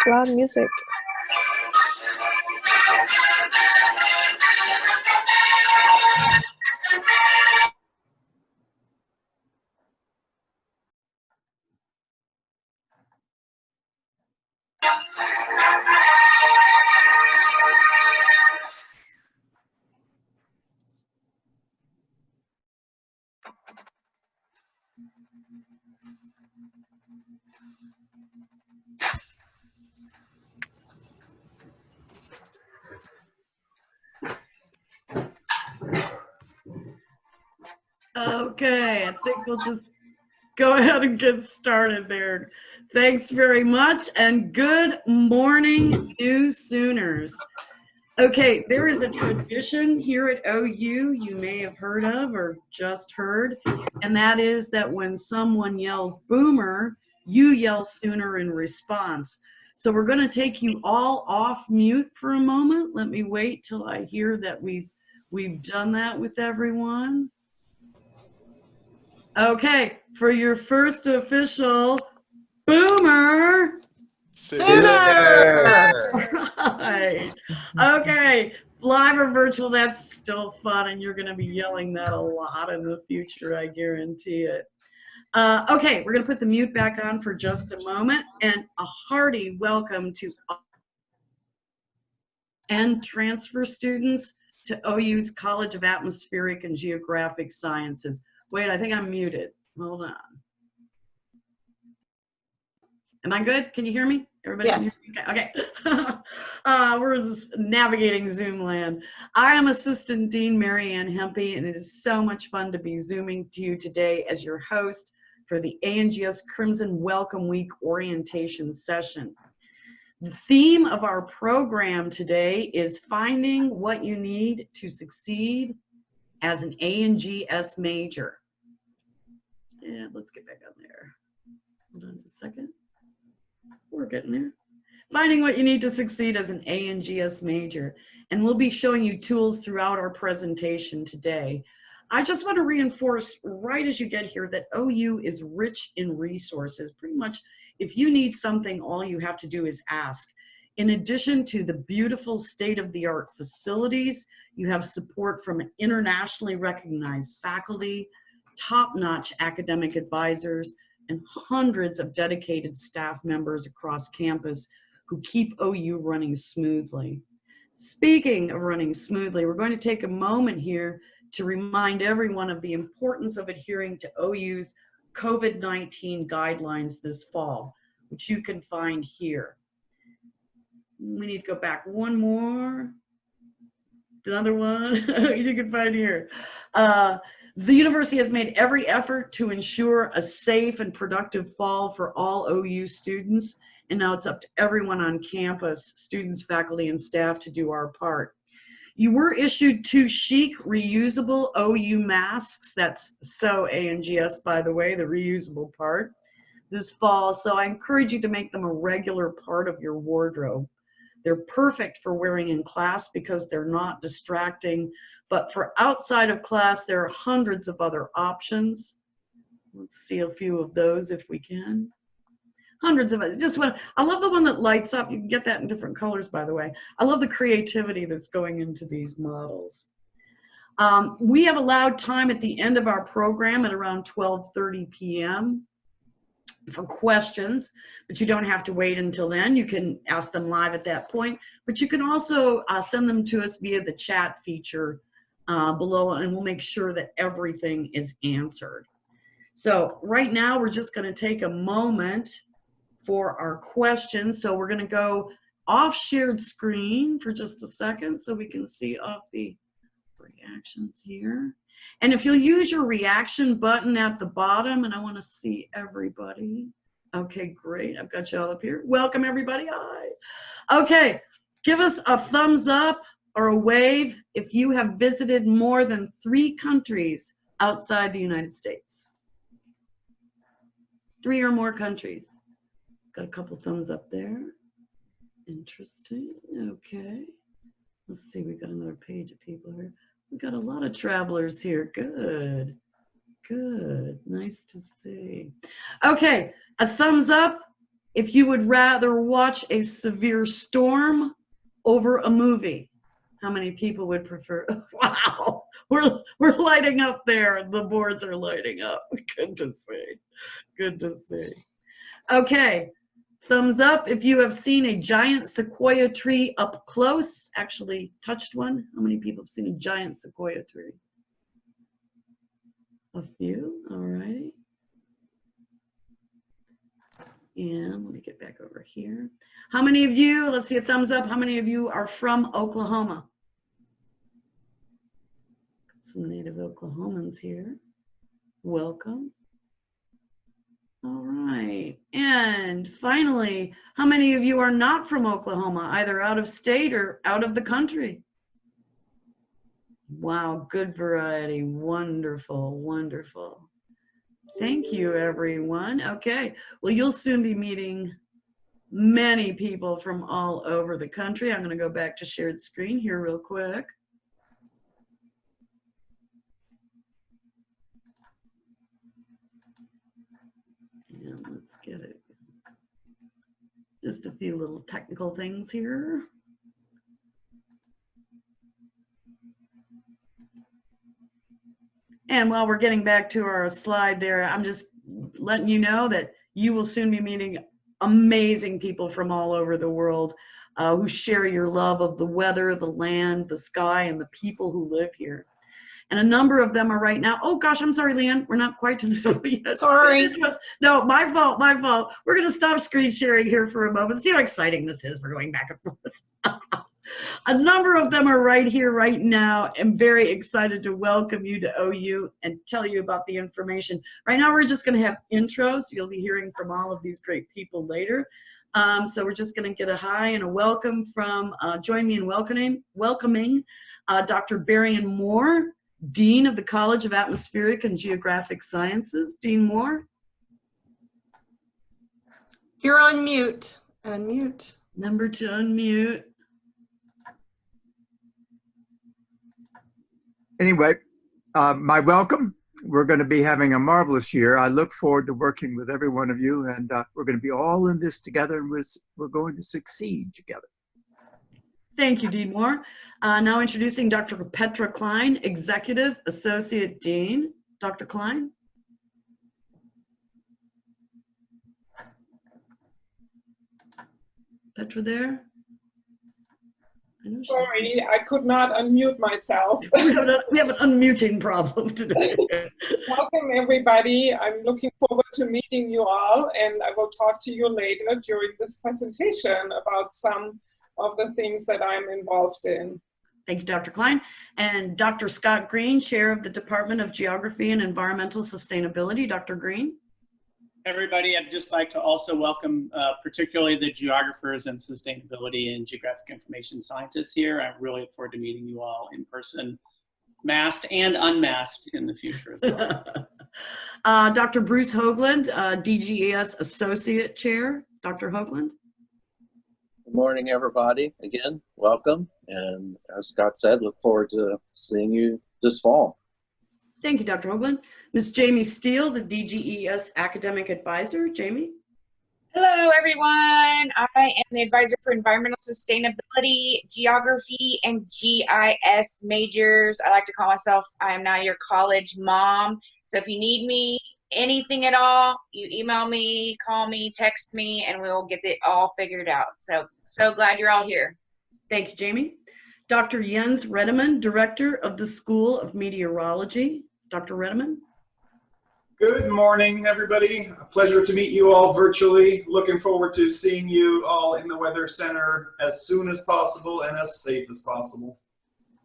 Loud music. Okay, I think we'll just go ahead and get started there. Thanks very much, and good morning, New Sooners. Okay, there is a tradition here at OU you may have heard of or just heard, and that is that when someone yells boomer, you yell Sooner in response. So we're going to take you all off mute for a moment. Let me wait till I hear that we've done that with everyone. Okay, for your first official boomer, Sooner! Right. Okay, live or virtual, that's still fun, and you're going to be yelling that a lot in the future, I guarantee it. Okay, we're going to put the mute back on for just a moment, and a hearty welcome to and transfer students to OU's College of Atmospheric and Geographic Sciences. Wait, I think I'm muted. Hold on. Am I good? Can you hear me? Everybody? Yes. Can hear me? Okay. We're just navigating Zoom land. I am Assistant Dean Mary Ann Hempy, and it is so much fun to be Zooming to you today as your host for the AGS Crimson Welcome Week orientation session. The theme of our program today is finding what you need to succeed as an AGS major. Yeah, let's get back on there. Hold on just a second. We're getting there. Finding what you need to succeed as an AGS major. And we'll be showing you tools throughout our presentation today. I just want to reinforce right as you get here that OU is rich in resources. Pretty much if you need something, all you have to do is ask. In addition to the beautiful state-of-the-art facilities, you have support from internationally recognized faculty, top-notch academic advisors, and hundreds of dedicated staff members across campus who keep OU running smoothly. Speaking of running smoothly, we're going to take a moment here to remind everyone of the importance of adhering to OU's COVID-19 guidelines this fall, which you can find here. We need to go back one more. Another one you can find here. The university has made every effort to ensure a safe and productive fall for all OU students, and now it's up to everyone on campus, students, faculty, and staff to do our part. You were issued 2 chic reusable OU masks. That's so AGS, by the way, the reusable part, this fall. So I encourage you to make them a regular part of your wardrobe. They're perfect for wearing in class because they're not distracting, but for outside of class, there are hundreds of other options. Let's see a few of those if we can. Hundreds of it. Just one. I love the one that lights up. You can get that in different colors, by the way. I love the creativity that's going into these models. We have allowed time at the end of our program at around 12:30 p.m. for questions, but you don't have to wait until then. You can ask them live at that point, but you can also send them to us via the chat feature below, and we'll make sure that everything is answered. So right now we're just going to take a moment for our questions. So we're going to go off shared screen for just a second so we can see off the reactions here. And if you'll use your reaction button at the bottom, and I want to see everybody. Okay, great. I've got you all up here. Welcome, everybody. Hi. Okay, give us a thumbs up or a wave if you have visited more than 3 countries outside the United States. 3 or more countries. Got a couple thumbs up there. Interesting. Okay. Let's see. We got another page of people here. We got a lot of travelers here. Good. Good. Nice to see. Okay. A thumbs up if you would rather watch a severe storm over a movie. How many people would prefer? Wow. We're lighting up there. The boards are lighting up. Good to see. Good to see. Okay. Thumbs up if you have seen a giant sequoia tree up close, actually touched one. How many people have seen a giant sequoia tree? A few, all righty. And let me get back over here. How many of you, let's see a thumbs up, how many of you are from Oklahoma? Some native Oklahomans here. Welcome. All right. And finally, how many of you are not from Oklahoma, either out of state or out of the country? Wow, good variety. Wonderful, wonderful. Thank you, everyone. Okay. Well, you'll soon be meeting many people from all over the country. I'm going to go back to shared screen here real quick. And let's get it. Just a few little technical things here. And while we're getting back to our slide there, I'm just letting you know that you will soon be meeting amazing people from all over the world who share your love of the weather, the land, the sky, and the people who live here. And a number of them are right now. Oh gosh, I'm sorry, Leanne. We're not quite to this one yet. Sorry. No, my fault, my fault. We're going to stop screen sharing here for a moment. See how exciting this is. We're going back and forth. A number of them are right here, right now. I'm very excited to welcome you to OU and tell you about the information. Right now, we're just going to have intros. So you'll be hearing from all of these great people later. So we're just going to get a hi and a welcome from, join me in welcoming Dr. Berrien Moore, Dean of the College of Atmospheric and Geographic Sciences. Dean Moore. You're on mute. Unmute. Number to unmute. Anyway, my welcome. We're going to be having a marvelous year. I look forward to working with every one of you, and we're going to be all in this together, and we're going to succeed together. Thank you, Dean Moore. Now introducing Dr. Petra Klein, Executive Associate Dean. Dr. Klein. Petra there? Sorry, I could not unmute myself. We have an unmuting problem today. Welcome, everybody. I'm looking forward to meeting you all, and I will talk to you later during this presentation about some of the things that I'm involved in. Thank you, Dr. Klein. And Dr. Scott Green, Chair of the Department of Geography and Environmental Sustainability. Dr. Green. Everybody, I'd just like to also welcome particularly the geographers and sustainability and geographic information scientists here. I really look forward to meeting you all in person, masked and unmasked in the future as well. Dr. Bruce Hoagland, DGES Associate Chair. Dr. Hoagland. Good morning, everybody. Again, welcome. And as Scott said, look forward to seeing you this fall. Thank you, Dr. Hoagland. Ms. Jamie Steele, the DGES Academic Advisor. Jamie. Hello, everyone. I am the Advisor for Environmental Sustainability, Geography, and GIS majors. I like to call myself, I am now your college mom. So if you need me, anything at all, you email me, call me, text me, and we'll get it all figured out. So glad you're all here. Thank you, Jamie. Dr. Jens Redeman, Director of the School of Meteorology. Dr. Redeman. Good morning, everybody. A pleasure to meet you all virtually. Looking forward to seeing you all in the Weather Center as soon as possible and as safe as possible.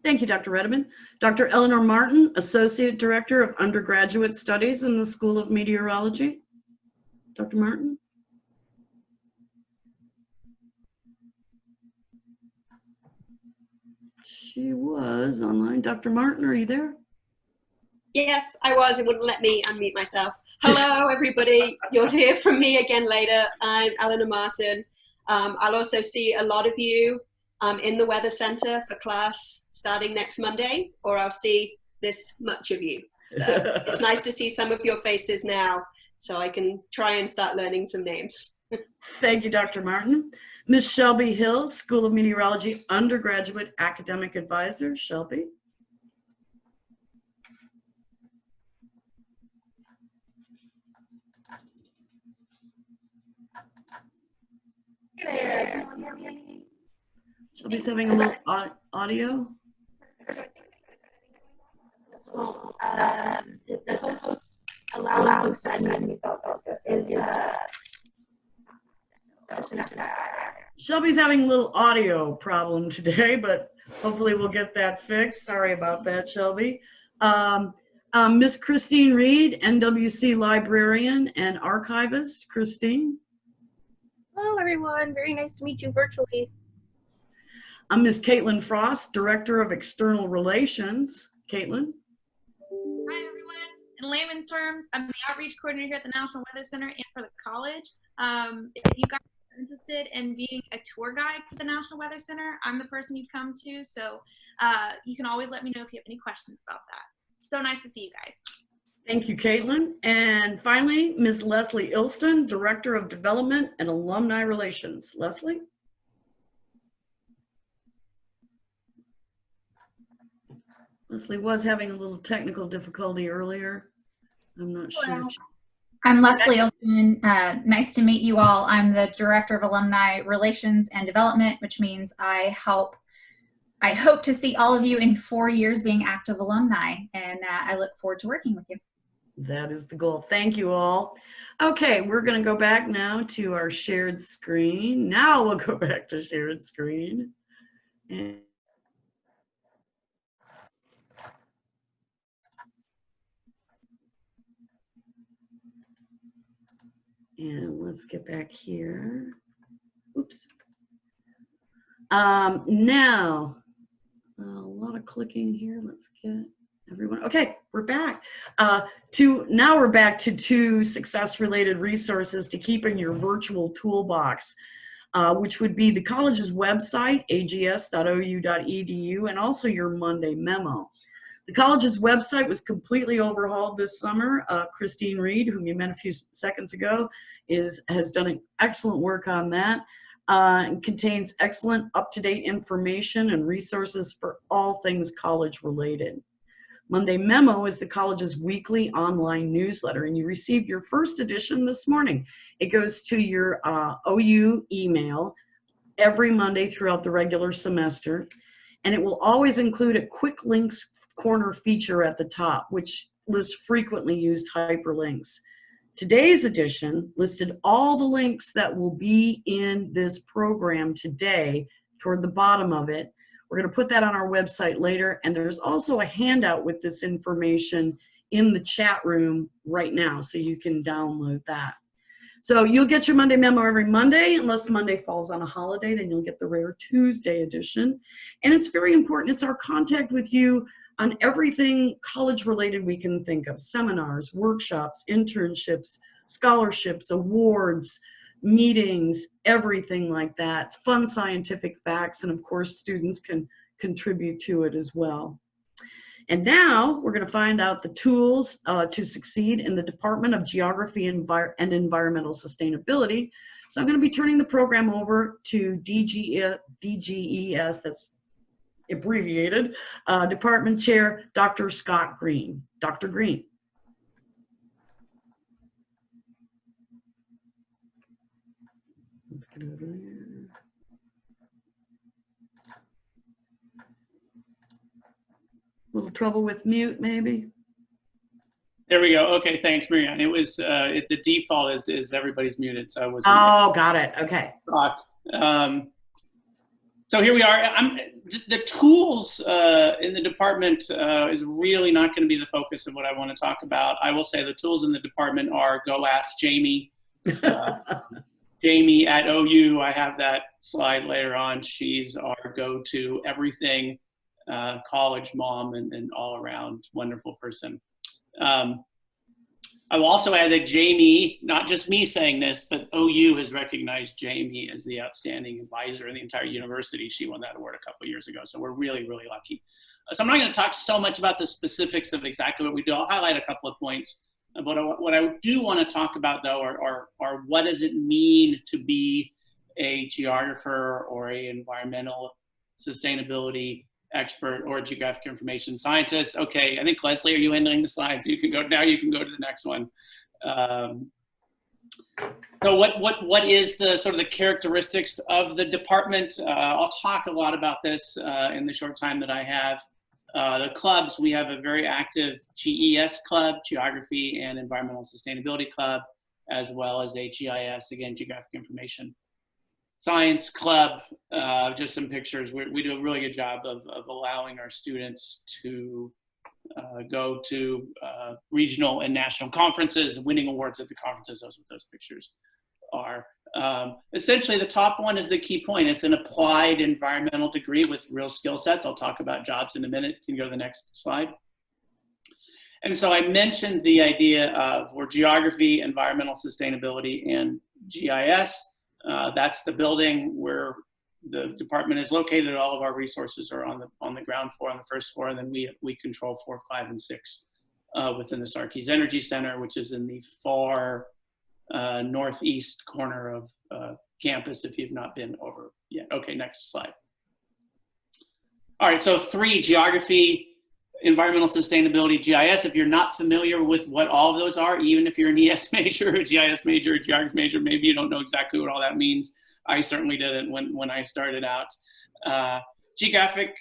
Thank you, Dr. Redeman. Dr. Eleanor Martin, Associate Director of Undergraduate Studies in the School of Meteorology. Dr. Martin. She was online. Dr. Martin, are you there? Yes, I was. It wouldn't let me unmute myself. Hello, everybody. You'll hear from me again later. I'm Eleanor Martin. I'll also see a lot of you in the Weather Center for class starting next Monday, or I'll see this much of you. So it's nice to see some of your faces now so I can try and start learning some names. Thank you, Dr. Martin. Ms. Shelby Hill, School of Meteorology Undergraduate Academic Advisor. Shelby. Hey there, can you hear me? Shelby's having a little audio. The host allowing studying is Shelby's having a little audio problem today, but hopefully we'll get that fixed. Sorry about that, Shelby. Miss Christine Reed, NWC librarian and archivist. Christine. Hello, everyone. Very nice to meet you virtually. I'm Ms. Caitlin Frost, Director of External Relations. Caitlin. Hi, everyone. In layman's terms, I'm the outreach coordinator here at the National Weather Center and for the college. If you guys are interested in being a tour guide for the National Weather Center, I'm the person you'd come to. So you can always let me know if you have any questions about that. So nice to see you guys. Thank you, Caitlin. And finally, Ms. Leslie Ilston, Director of Development and Alumni Relations. Leslie? Leslie was having a little technical difficulty earlier. I'm not sure. Hello. I'm Leslie Ilston. Nice to meet you all. I'm the Director of Alumni Relations and Development, which means I hope to see all of you in 4 years being active alumni, and I look forward to working with you. That is the goal. Thank you all. Okay, we're going to go back now to our shared screen. Now we'll go back to shared screen. And let's get back here. Oops. Now, a lot of clicking here. Let's get everyone. Okay, we're back. Now we're back to 2 success-related resources to keep in your virtual toolbox, which would be the college's website, ags.ou.edu, and also your Monday memo. The college's website was completely overhauled this summer. Christine Reed, whom you met a few seconds ago, has done excellent work on that. It contains excellent up-to-date information and resources for all things college related. Monday Memo is the college's weekly online newsletter, and you received your first edition this morning. It goes to your OU email every Monday throughout the regular semester, and it will always include a quick links corner feature at the top, which lists frequently used hyperlinks. Today's edition listed all the links that will be in this program today toward the bottom of it. We're going to put that on our website later, and there's also a handout with this information in the chat room right now, so you can download that. So you'll get your Monday memo every Monday, unless Monday falls on a holiday, then you'll get the rare Tuesday edition. And it's very important. It's our contact with you on everything college-related we can think of: seminars, workshops, internships, scholarships, awards, meetings, everything like that. It's fun scientific facts, and of course students can contribute to it as well. And now we're going to find out the tools to succeed in the Department of Geography and Environmental Sustainability. So I'm going to be turning the program over to DGES, that's abbreviated, Department Chair Dr. Scott Green. Dr. Green. Little trouble with mute, maybe. There we go. Okay, thanks, Marianne. It was the default is everybody's muted, so I was. Oh, got it. Okay. So here we are. The tools in the department is really not going to be the focus of what I want to talk about. I will say the tools in the department are go ask Jamie. Jamie at OU, I have that slide later on. She's our go-to everything college mom and all around wonderful person. I will also add that Jamie, not just me saying this, but OU has recognized Jamie as the outstanding advisor in the entire university. She won that award a couple of years ago, so we're really, really lucky. So I'm not going to talk so much about the specifics of exactly what we do. I'll highlight a couple of points. But what I do want to talk about, though, are what does it mean to be a geographer or a environmental sustainability expert or a geographic information scientist. Okay, I think Leslie, are you ending the slides? You can go now. You can go to the next one. So what is the sort of the characteristics of the department? I'll talk a lot about this in the short time that I have. The clubs, we have a very active GES club, Geography and Environmental Sustainability Club, as well as a GIS, again, Geographic Information Science Club. Just some pictures. We do a really good job of allowing our students to go to regional and national conferences, winning awards at the conferences. Those are what those pictures are. Essentially, the top one is the key point. It's an applied environmental degree with real skill sets. I'll talk about jobs in a minute. You can go to the next slide. And so I mentioned the idea of where geography, environmental sustainability, and GIS. That's the building where the department is located. All of our resources are on the ground floor, on the first floor, and then we control 4, 5, and 6 within the Sarkees Energy Center, which is in the far northeast corner of campus if you've not been over yet. Okay, next slide. All right, so 3, geography, environmental sustainability, GIS. If you're not familiar with what all of those are, even if you're an ES major, a GIS major, a geography major, maybe you don't know exactly what all that means. I certainly didn't when I started out. Geographic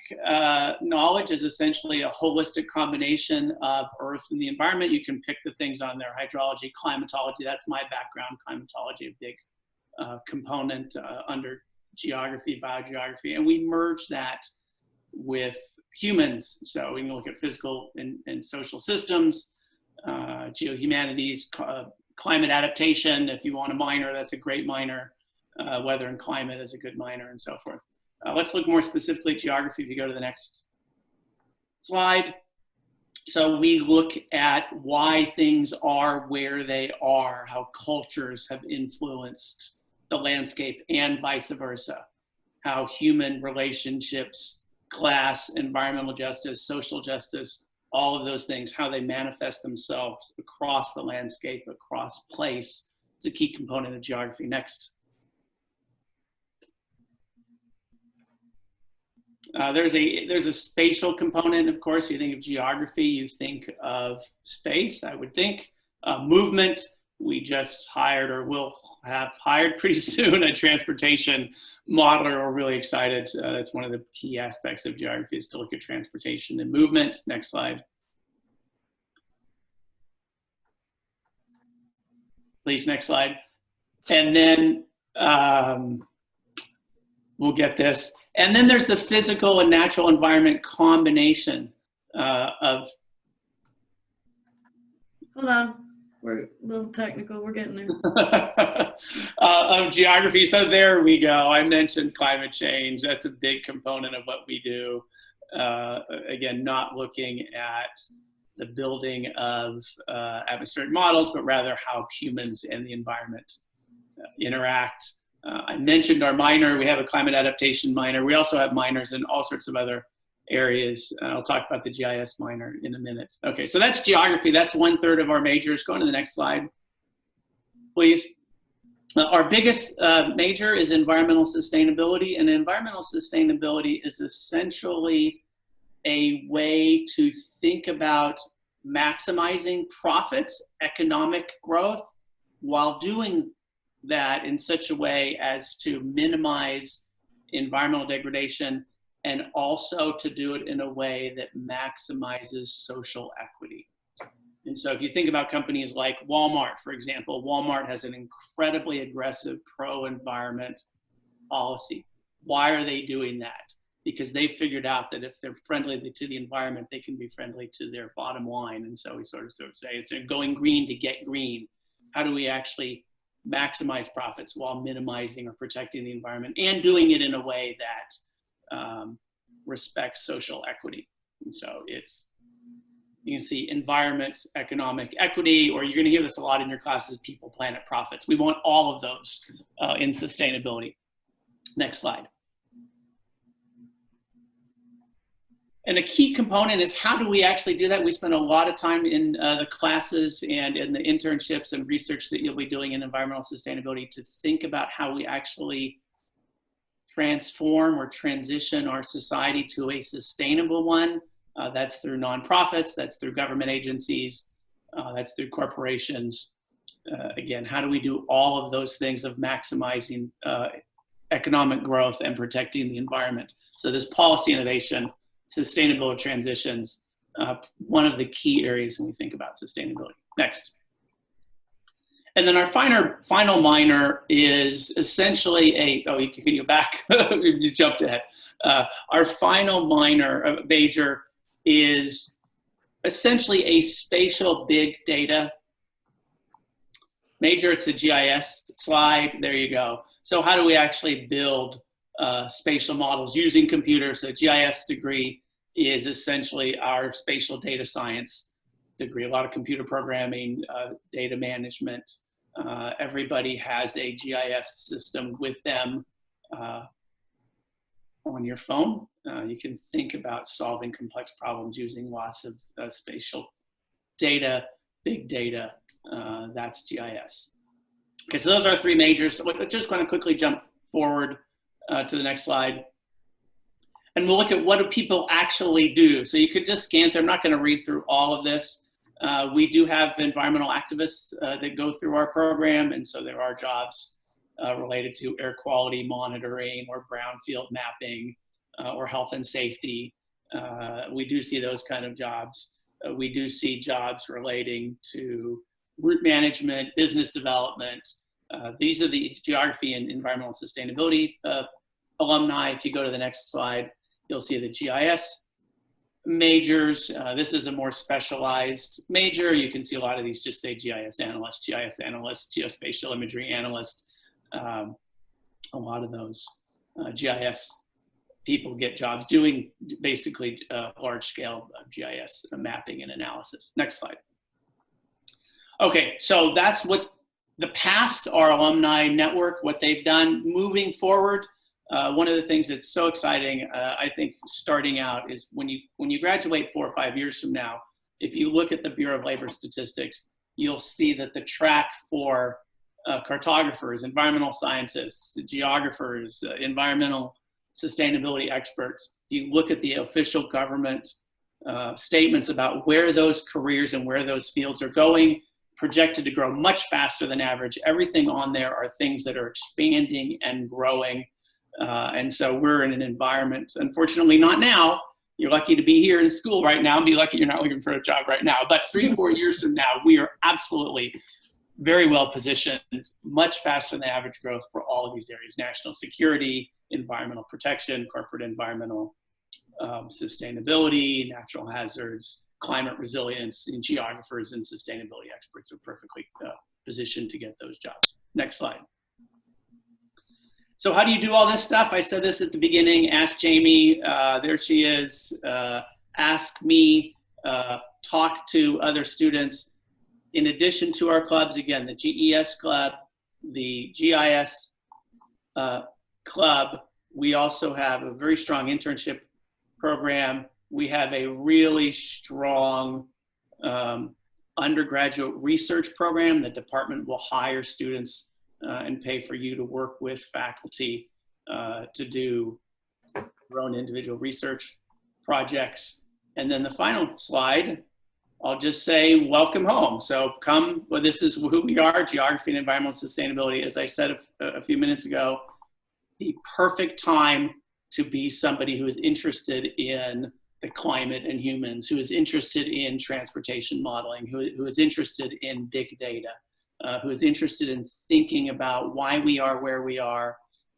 knowledge is essentially a holistic combination of Earth and the environment. You can pick the things on there: hydrology, climatology. That's my background. Climatology, a big component under geography, biogeography, and we merge that with humans. So we can look at physical and social systems, geohumanities, climate adaptation. If you want a minor, that's a great minor. Weather and climate is a good minor, and so forth. Let's look more specifically at geography if you go to the next slide. So we look at why things are where they are, how cultures have influenced the landscape and vice versa, how human relationships, class, environmental justice, social justice, all of those things, how they manifest themselves across the landscape, across place. It's a key component of geography. Next. There's a spatial component, of course. You think of geography, you think of space, I would think. Movement, we just hired or will have hired pretty soon a transportation modeler. We're really excited. That's one of the key aspects of geography, is to look at transportation and movement. Next slide. Please, next slide. And then we'll get this. And then there's the physical and natural environment combination of. Hold on, we're a little technical. We're getting there. Of geography. So there we go. I mentioned climate change. That's a big component of what we do. Again, not looking at the building of atmospheric models, but rather how humans and the environment interact. I mentioned our minor. We have a climate adaptation minor. We also have minors in all sorts of other areas. I'll talk about the GIS minor in a minute. Okay, so that's geography. That's 1/3 of our majors. Go on to the next slide, please. Our biggest major is environmental sustainability, and environmental sustainability is essentially a way to think about maximizing profits, economic growth, while doing that in such a way as to minimize environmental degradation and also to do it in a way that maximizes social equity. And so if you think about companies like Walmart, for example, Walmart has an incredibly aggressive pro-environment policy. Why are they doing that? Because they figured out that if they're friendly to the environment, they can be friendly to their bottom line. And so we sort of say it's going green to get green. How do we actually maximize profits while minimizing or protecting the environment and doing it in a way that respects social equity? And so it's, you can see environment, economic equity, or you're going to hear this a lot in your classes, people, planet, profits. We want all of those in sustainability. Next slide. And a key component is how do we actually do that? We spend a lot of time in the classes and in the internships and research that you'll be doing in environmental sustainability to think about how we actually transform or transition our society to a sustainable one. That's through nonprofits, that's through government agencies, that's through corporations. Again, how do we do all of those things of maximizing economic growth and protecting the environment? So this policy innovation, sustainable transitions, one of the key areas when we think about sustainability. Next. And then our final minor is essentially a, oh, you can go back, you jumped ahead. Our final major is essentially a spatial big data major. It's the GIS slide, there you go. So how do we actually build spatial models using computers? The GIS degree is essentially our spatial data science degree, a lot of computer programming, data management. Everybody has a GIS system with them on your phone. You can think about solving complex problems using lots of spatial data, big data, that's GIS. Okay, so those are three majors. So we're just going to quickly jump forward to the next slide. And we'll look at what do people actually do. So you could just scan through. I'm not going to read through all of this. We do have environmental activists that go through our program. And so there are jobs related to air quality monitoring or brownfield mapping or health and safety. We do see those kind of jobs. We do see jobs relating to route management, business development. These are the geography and environmental sustainability alumni. If you go to the next slide, you'll see the GIS majors. This is a more specialized major. You can see a lot of these just say GIS analyst, geospatial imagery analyst. A lot of those GIS people get jobs doing basically large scale GIS mapping and analysis. Next slide. Okay, so that's what's the past, our alumni network, what they've done. Moving forward, one of the things that's so exciting, I think, starting out is when you graduate 4 or 5 years from now, if you look at the Bureau of Labor Statistics, you'll see that the track for cartographers, environmental scientists, geographers, environmental sustainability experts, you look at the official government statements about where those careers and where those fields are going, projected to grow much faster than average. Everything on there are things that are expanding and growing. And so we're in an environment, unfortunately not now, you're lucky to be here in school right now and be lucky you're not looking for a job right now, but 3 or 4 years from now, we are absolutely very well positioned, much faster than average growth for all of these areas: national security, environmental protection, corporate environmental sustainability, natural hazards, climate resilience, and geographers and sustainability experts are perfectly positioned to get those jobs. Next slide. So how do you do all this stuff? I said this at the beginning. Ask Jamie. There she is. Ask me. Talk to other students. In addition to our clubs, again, the GES club, the GIS club, we also have a very strong internship program. We have a really strong undergraduate research program. The department will hire students and pay for you to work with faculty to do your own individual research projects. And then the final slide I'll just say welcome home. So come, well, this is who we are, geography and environmental sustainability. As I said a few minutes ago, the perfect time to be somebody who is interested in the climate and humans, who is interested in transportation modeling, who is interested in big data, who is interested in thinking about why we are where we are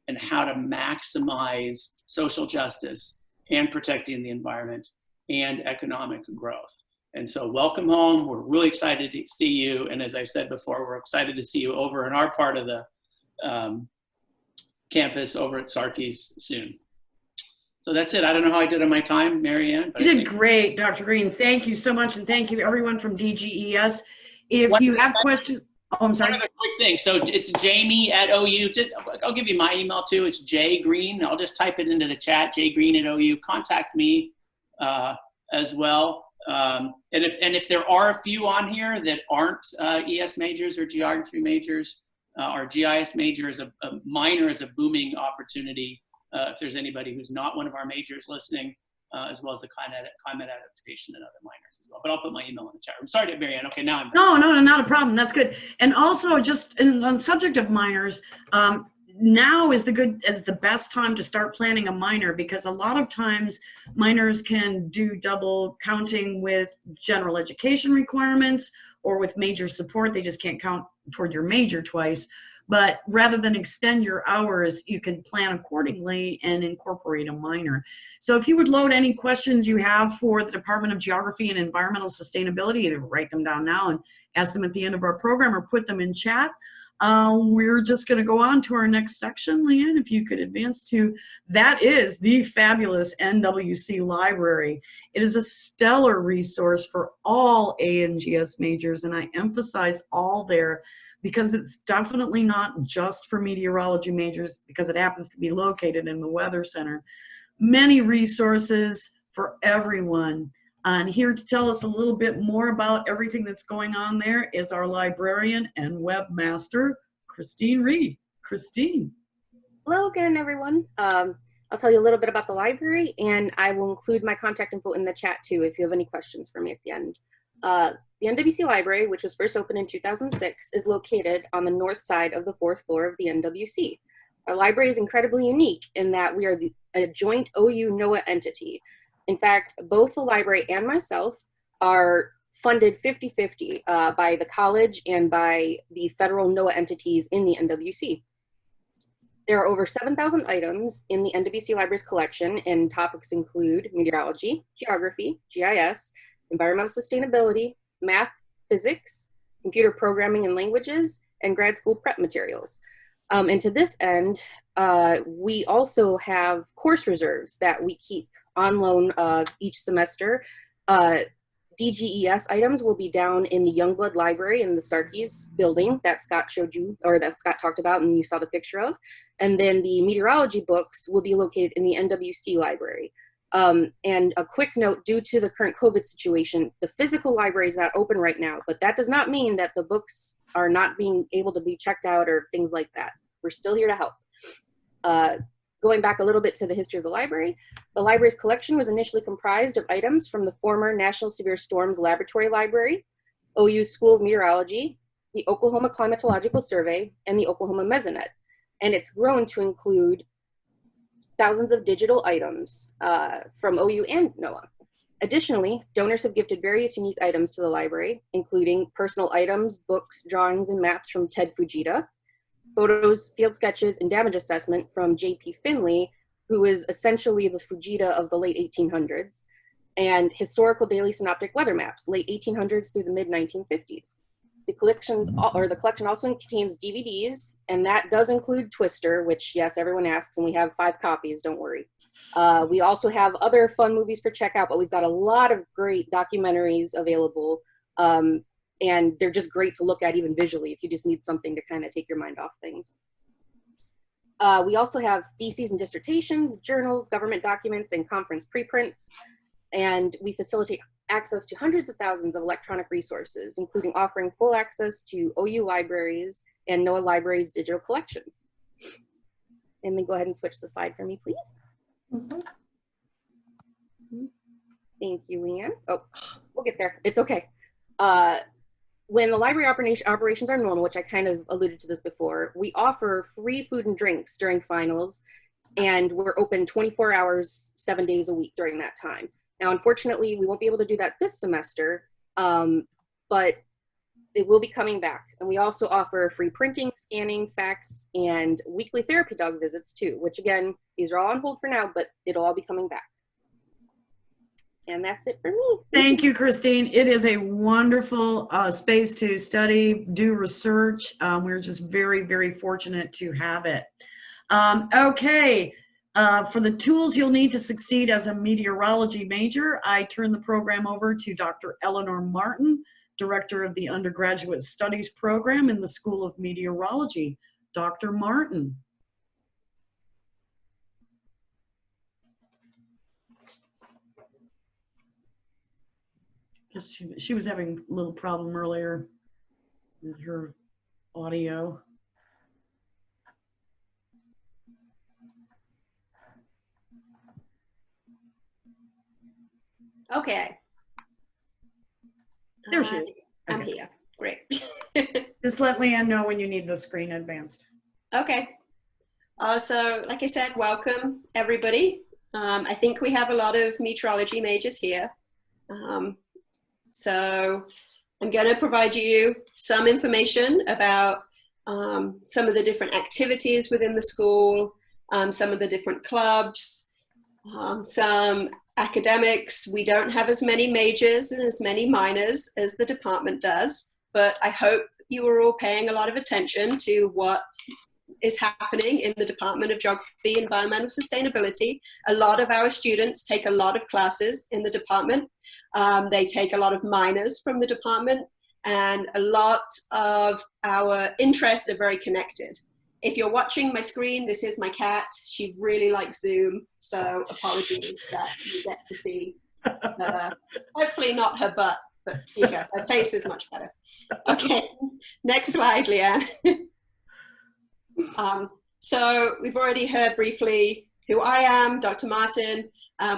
and how to maximize social justice and protecting the environment and economic growth. And so welcome home. We're really excited to see you. And as I said before, we're excited to see you over in our part of the campus over at Sarkey's soon. So that's it. I don't know how I did on my time, Mary Ann. You did great, Dr. Green. Thank you so much. And thank you everyone from DGES. If you have questions, oh, I'm sorry. One other quick thing. So it's Jamie at OU. I'll give you my email too. It's jgreen. I'll just type it into the chat, jgreen@OU. Contact me as well. And if there are a few on here that aren't ES majors or geography majors, our GIS major is a minor is a booming opportunity. If there's anybody who's not one of our majors listening, as well as the climate adaptation and other minors as well. But I'll put my email in the chat room. Sorry, Mary Ann. Okay, now I'm back. No, not a problem. That's good. And also, just on the subject of minors, now is the best time to start planning a minor, because a lot of times minors can do double counting with general education requirements or with major support. They just can't count toward your major twice. But rather than extend your hours, you can plan accordingly and incorporate a minor. So if you would load any questions you have for the Department of Geography and Environmental Sustainability, either write them down now and ask them at the end of our program or put them in chat. We're just going to go on to our next section. Leanne, if you could advance to, that is the fabulous NWC Library. It is a stellar resource for all ANGS majors, and I emphasize all there, because it's definitely not just for meteorology majors, because it happens to be located in the Weather Center. Many resources for everyone. And here to tell us a little bit more about everything that's going on there is our librarian and webmaster, Christine Reed. Christine. Hello again, everyone. I'll tell you a little bit about the library, and I will include my contact info in the chat too if you have any questions for me at the end. The NWC Library, which was first opened in 2006, is located on the north side of the 4th floor of the NWC. Our library is incredibly unique in that we are a joint OU-NOAA entity. In fact, both the library and myself are funded 50-50 by the college and by the federal NOAA entities in the NWC. There are over 7,000 items in the NWC Library's collection, and topics include meteorology, geography, GIS, environmental sustainability, math, physics, computer programming and languages, and grad school prep materials. And to this end, we also have course reserves that we keep on loan each semester. DGES items will be down in the Youngblood Library in the Sarkey's building that Scott showed you, or that Scott talked about and you saw the picture of. And then the meteorology books will be located in the NWC Library. And a quick note, due to the current COVID situation, the physical library is not open right now, but that does not mean that the books are not being able to be checked out or things like that. We're still here to help. Going back a little bit to the history of the library's collection was initially comprised of items from the former National Severe Storms Laboratory Library, OU School of Meteorology, the Oklahoma Climatological Survey, and the Oklahoma Mesonet. And it's grown to include thousands of digital items from OU and NOAA. Additionally, donors have gifted various unique items to the library, including personal items, books, drawings, and maps from Ted Fujita, photos, field sketches, and damage assessment from J.P. Finley, who is essentially the Fujita of the late 1800s, and historical daily synoptic weather maps, late 1800s through the mid-1950s. The collection also contains DVDs, and that does include Twister, which, yes, everyone asks, and we have 5 copies, don't worry. We also have other fun movies for checkout, but we've got a lot of great documentaries available, and they're just great to look at even visually if you just need something to kind of take your mind off things. We also have theses and dissertations, journals, government documents, and conference preprints, and we facilitate access to hundreds of thousands of electronic resources, including offering full access to OU libraries and NOAA libraries' digital collections. And then go ahead and switch the slide for me, please. Thank you, Leanne. Oh, We'll get there. It's okay. When the library operations are normal, which I kind of alluded to this before, we offer free food and drinks during finals, and we're open 24 hours, 7 days a week during that time. Now, unfortunately, we won't be able to do that this semester, but it will be coming back. And we also offer free printing, scanning, fax, and weekly therapy dog visits too, which again, these are all on hold for now, but it'll all be coming back. And that's it for me. Thank you, Christine. It is a wonderful space to study, do research. We're just very, very fortunate to have it. Okay, for the tools you'll need to succeed as a meteorology major, I turn the program over to Dr. Eleanor Martin, Director of the Undergraduate Studies Program in the School of Meteorology. Dr. Martin. She was having a little problem earlier with her audio. Okay. There she is. I'm Okay. here. Great. Just let Leanne know when you need the screen advanced. Okay. So, like I said, welcome everybody. I think we have a lot of meteorology majors here. So I'm going to provide you some information about some of the different activities within the school, some of the different clubs, some academics. We don't have as many majors and as many minors as the department does, but I hope you are all paying a lot of attention to what is happening in the Department of Geography and Environmental Sustainability. A lot of our students take a lot of classes in the department. They take a lot of minors from the department, and a lot of our interests are very connected. If you're watching my screen, this is my cat. She really likes Zoom, so apologies that you get to see hopefully not her butt, but here you go. Her face is much better. Okay, next slide, Leanne. So we've already heard briefly who I am, Dr. Martin.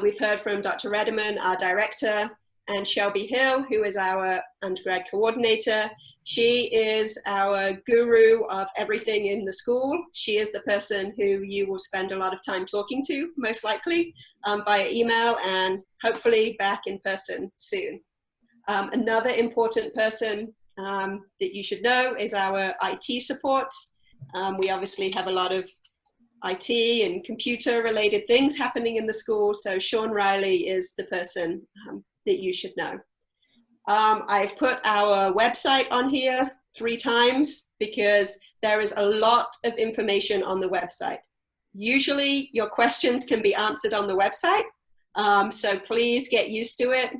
We've heard from Dr. Rediman, our director, and Shelby Hill, who is our undergrad coordinator. She is our guru of everything in the school. She is the person who you will spend a lot of time talking to, most likely, via email and hopefully back in person soon. Another important person that you should know is our IT support. We obviously have a lot of IT and computer related things happening in the school, so Sean Riley is the person that you should know. I've put our website on here 3 times because there is a lot of information on the website. Usually your questions can be answered on the website, so please get used to it.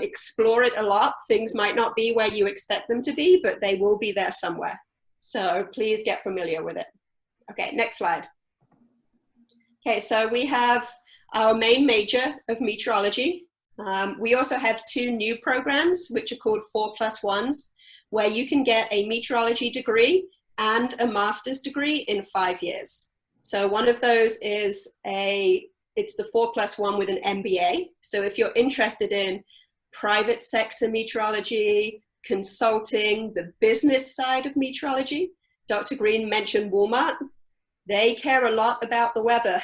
Explore it a lot. Things might not be where you expect them to be, but they will be there somewhere. So please get familiar with it. Okay, next slide. Okay, so we have our main major of meteorology. We also have 2 new programs, which are called 4+1s, where you can get a meteorology degree and a master's degree in 5 years. So one of those is it's the 4+1 with an MBA. So if you're interested in private sector meteorology, consulting, the business side of meteorology, Dr. Green mentioned Walmart. They care a lot about the weather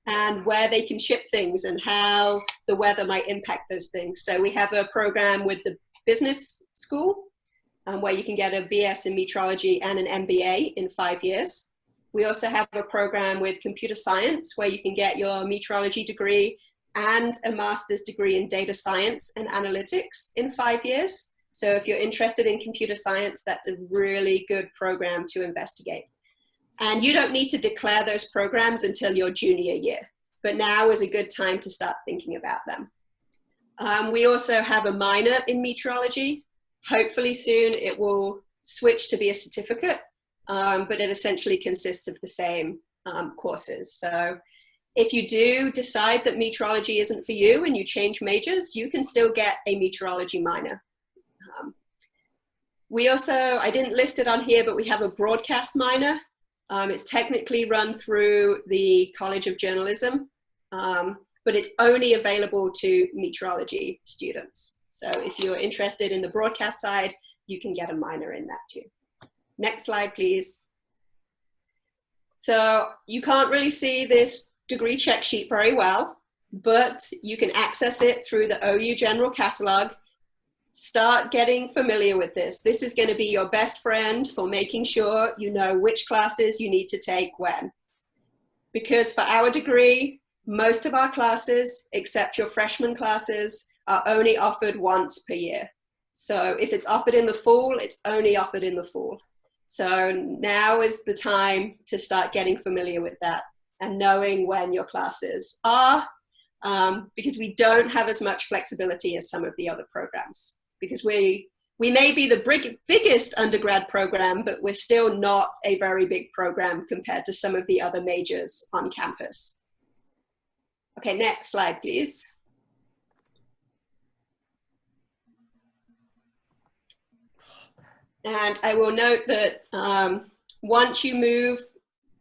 and where they can ship things and how the weather might impact those things. So we have a program with the business school where you can get a BS in meteorology and an MBA in 5 years. We also have a program with computer science where you can get your meteorology degree and a master's degree in data science and analytics in 5 years. So if you're interested in computer science, that's a really good program to investigate. And you don't need to declare those programs until your junior year, but now is a good time to start thinking about them. We also have a minor in meteorology. Hopefully soon it will switch to be a certificate, but it essentially consists of the same courses. So if you do decide that meteorology isn't for you and you change majors, you can still get a meteorology minor. We also, I didn't list it on here, but we have a broadcast minor. It's technically run through the College of Journalism, but it's only available to meteorology students. So if you're interested in the broadcast side, you can get a minor in that too. Next slide, please. So you can't really see this degree check sheet very well, but you can access it through the OU General Catalog. Start getting familiar with this. This is going to be your best friend for making sure you know which classes you need to take when. Because for our degree, most of our classes, except your freshman classes, are only offered once per year. So if it's offered in the fall, it's only offered in the fall. So now is the time to start getting familiar with that and knowing when your classes are, because we don't have as much flexibility as some of the other programs. Because we may be the biggest undergrad program, but we're still not a very big program compared to some of the other majors on campus. Okay, next slide, please. And I will note that once you move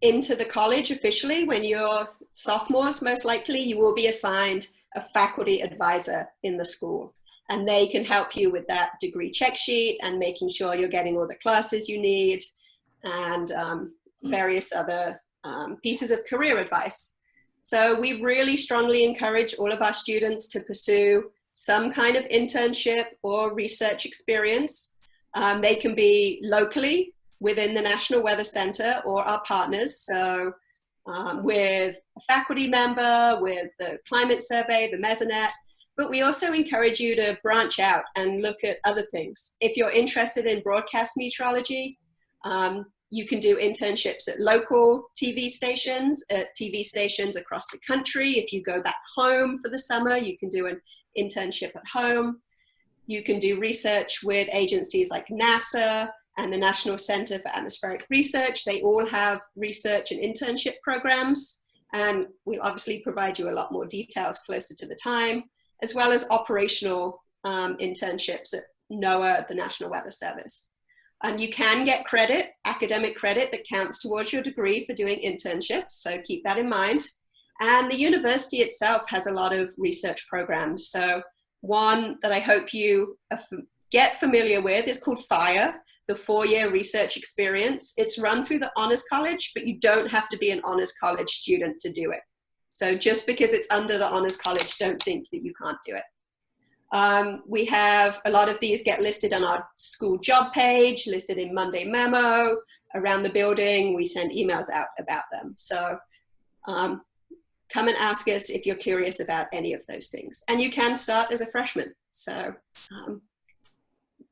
into the college officially, when you're sophomores, most likely, you will be assigned a faculty advisor in the school. And they can help you with that degree check sheet and making sure you're getting all the classes you need and various other pieces of career advice. So we really strongly encourage all of our students to pursue some kind of internship or research experience. They can be locally within the National Weather Center or our partners. So with a faculty member, with the climate survey, the Mesonet, but we also encourage you to branch out and look at other things. If you're interested in broadcast meteorology, you can do internships at local TV stations, across the country. If you go back home for the summer, you can do an internship at home. You can do research with agencies like NASA and the National Center for Atmospheric Research. They all have research and internship programs, and we'll obviously provide you a lot more details closer to the time, as well as operational internships at NOAA, the National Weather Service. And you can get credit, academic credit, that counts towards your degree for doing internships, so keep that in mind. And the university itself has a lot of research programs. So one that I hope you get familiar with is called FIRE, the 4-year research experience. It's run through the Honors College, but you don't have to be an Honors College student to do it. So just because it's under the Honors College, don't think that you can't do it. We have a lot of these get listed on our school job page, listed in Monday Memo, around the building. We send emails out about them. So come and ask us if you're curious about any of those things. And you can start as a freshman. So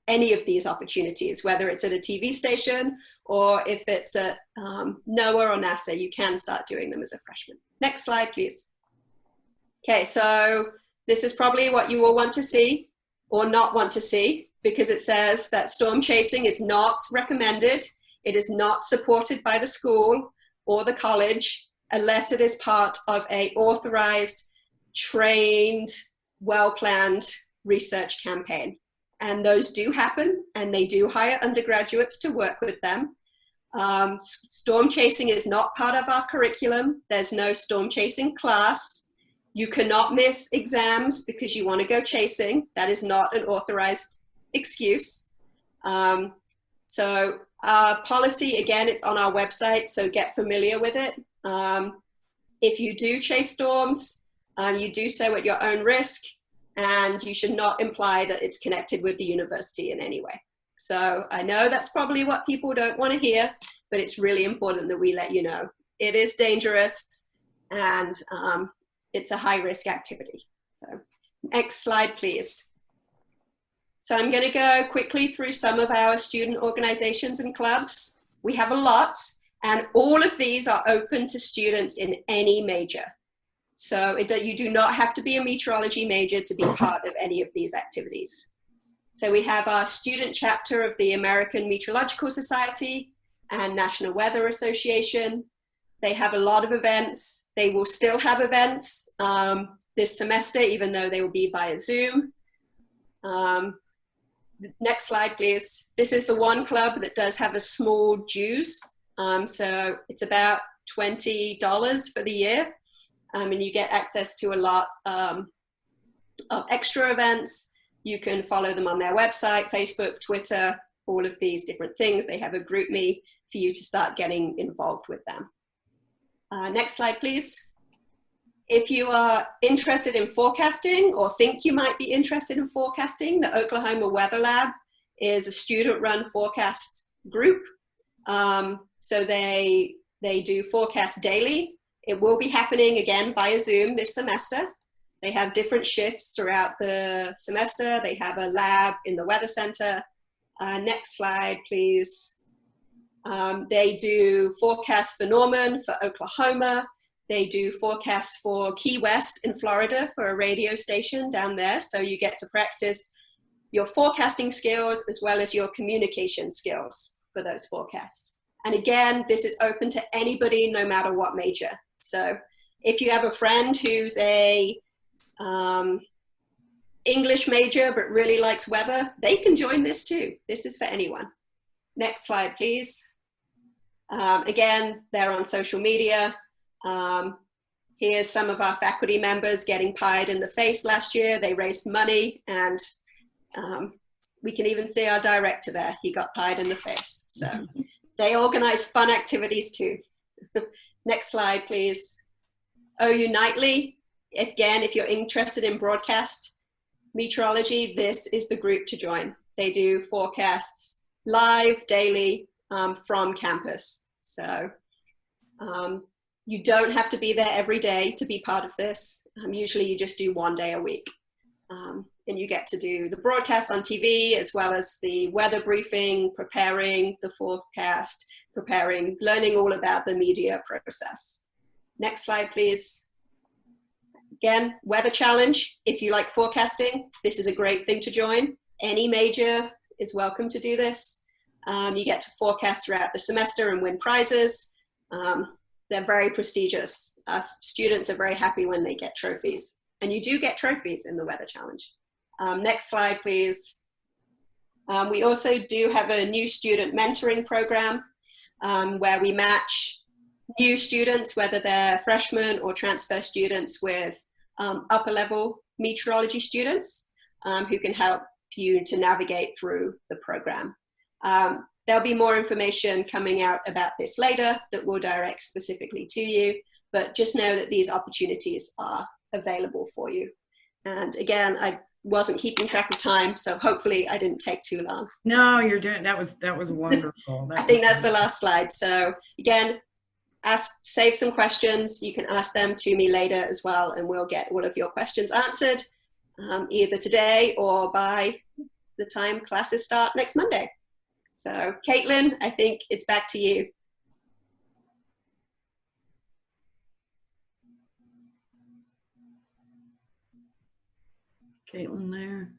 any of these opportunities, whether it's at a TV station or if it's at NOAA or NASA, you can start doing them as a freshman. Next slide, please. Okay, so this is probably what you will want to see or not want to see, because it says that storm chasing is not recommended. It is not supported by the school or the college unless it is part of an authorized, trained, well-planned research campaign. And those do happen, and they do hire undergraduates to work with them. Storm chasing is not part of our curriculum. There's no storm chasing class. You cannot miss exams because you want to go chasing. That is not an authorized excuse. So our policy, again, it's on our website, so get familiar with it. If you do chase storms, you do so at your own risk, and you should not imply that it's connected with the university in any way. So I know that's probably what people don't want to hear, but it's really important that we let you know. It is dangerous, and it's a high-risk activity. So next slide, please. So I'm going to go quickly through some of our student organizations and clubs. We have a lot, and all of these are open to students in any major. So you do not have to be a meteorology major to be part of any of these activities. So we have our student chapter of the American Meteorological Society and National Weather Association. They have a lot of events. They will still have events this semester, even though they will be via Zoom. Next slide, please. This is the one club that does have a small dues. So it's about $20 for the year. And you get access to a lot of extra events. You can follow them on their website, Facebook, Twitter, all of these different things. They have a group me for you to start getting involved with them. Next slide, please. If you are interested in forecasting or think you might be interested in forecasting, the Oklahoma Weather Lab is a student-run forecast group. So they do forecast daily. It will be happening again via Zoom this semester. They have different shifts throughout the semester. They have a lab in the Weather Center. Next slide, please. They do forecasts for Norman, for Oklahoma. They do forecasts for Key West in Florida for a radio station down there. So you get to practice your forecasting skills as well as your communication skills for those forecasts. And again, this is open to anybody, no matter what major. So if you have a friend who's a English major but really likes weather, they can join this too. This is for anyone. Next slide, please. Again, they're on social media. Here's some of our faculty members getting pied in the face last year. They raised money, and we can even see our director there. He got pied in the face. So they organize fun activities too. Next slide, please. OU Nightly. Again, if you're interested in broadcast meteorology, this is the group to join. They do forecasts live, daily, from campus. So you don't have to be there every day to be part of this. Usually you just do 1 day a week. And you get to do the broadcast on TV as well as the weather briefing, preparing the forecast, preparing, learning all about the media process. Next slide, please. Again, Weather Challenge. If you like forecasting, this is a great thing to join. Any major is welcome to do this. You get to forecast throughout the semester and win prizes. They're very prestigious. Students are very happy when they get trophies. And you do get trophies in the Weather Challenge. Next slide, please. We also do have a new student mentoring program where we match new students, whether they're freshmen or transfer students, with upper level meteorology students who can help you to navigate through the program. There'll be more information coming out about this later that will direct specifically to you, but just know that these opportunities are available for you. And again, I wasn't keeping track of time, so hopefully I didn't take too long. No, you're doing, that was wonderful. I think that's the last slide. So again, save some questions. You can ask them to me later as well, and we'll get all of your questions answered either today or by the time classes start next Monday. So Caitlin, I think it's back to you. Caitlin there.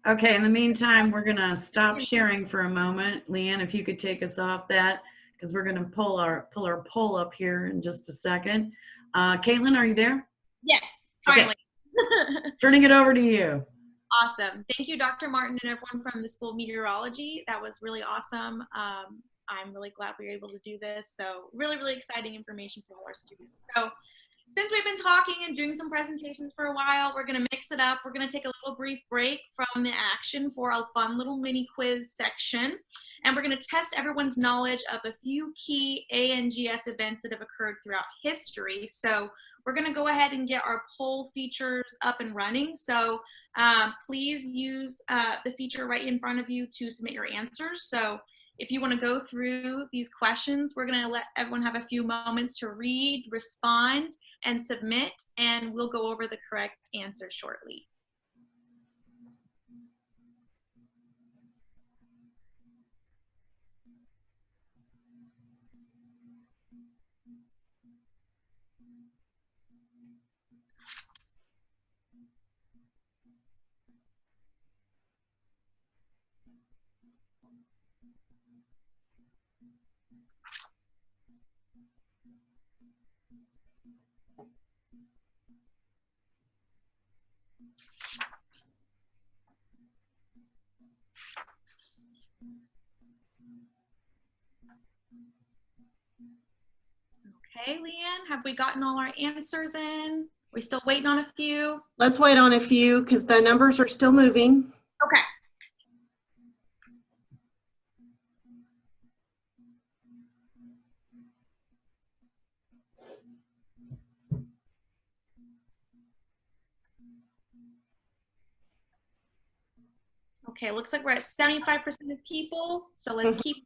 Okay, in the meantime, we're gonna stop sharing for a moment. Leanne, if you could take us off that, because we're gonna pull our poll up here in just a second. Caitlin, are you there? Yes, finally. Okay. Turning it over to you. Awesome. Thank you, Dr. Martin and everyone from the School of Meteorology. That was really awesome. I'm really glad we were able to do this. So really, really exciting information for all our students. So since we've been talking and doing some presentations for a while, we're going to mix it up. We're going to take a little brief break from the action for a fun little mini quiz section. And we're going to test everyone's knowledge of a few key ANGS events that have occurred throughout history. So we're going to go ahead and get our poll features up and running. So please use the feature right in front of you to submit your answers. So if you want to go through these questions, we're going to let everyone have a few moments to read, respond, and submit, and we'll go over the correct answer shortly. Okay, Leanne, have we gotten all our answers in? We still waiting on a few? Let's wait on a few because the numbers are still moving. Okay. Okay, looks like we're at 75% of people. So let's keep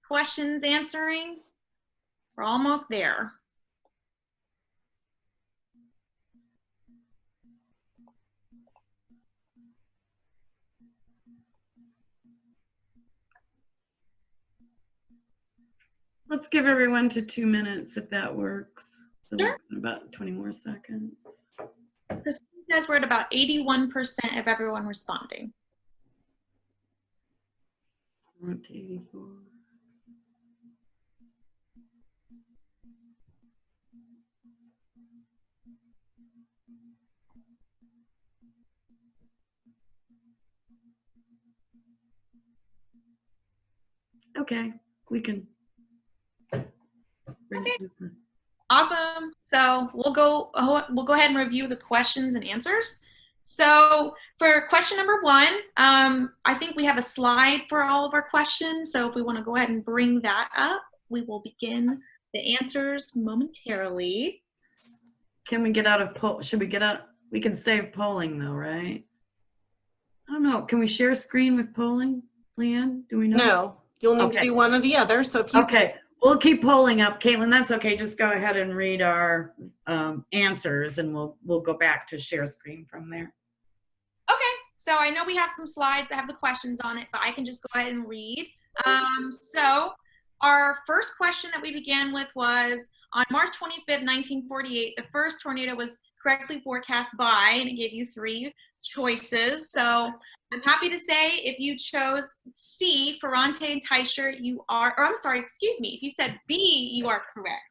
questions answering. We're almost there. Let's give everyone to 2 minutes if that works. So Sure. About 20 more seconds. Christine says we're at about 81% of everyone responding. We're up to 84. Okay, we can. Okay. Awesome. So we'll go ahead and review the questions and answers. So for question number 1, I think we have a slide for all of our questions. So if we want to go ahead and bring that up, we will begin the answers momentarily. Can we get out of poll? Should we get out? We can save polling though, right? I don't know. Can we share screen with polling, Leanne? Do we know? No, you'll need to do one or the other. So if you Okay, we'll keep polling up. Caitlin, that's okay. Just go ahead and read our answers and we'll go back to share screen from there. Okay, so I know we have some slides that have the questions on it, but I can just go ahead and read. So our first question that we began with was, on March 25th, 1948, the first tornado was correctly forecast by, and it gave you 3 choices. So I'm happy to say if you chose C, Ferrante and Teicher, you are, or I'm sorry, excuse me, if you said B, you are correct.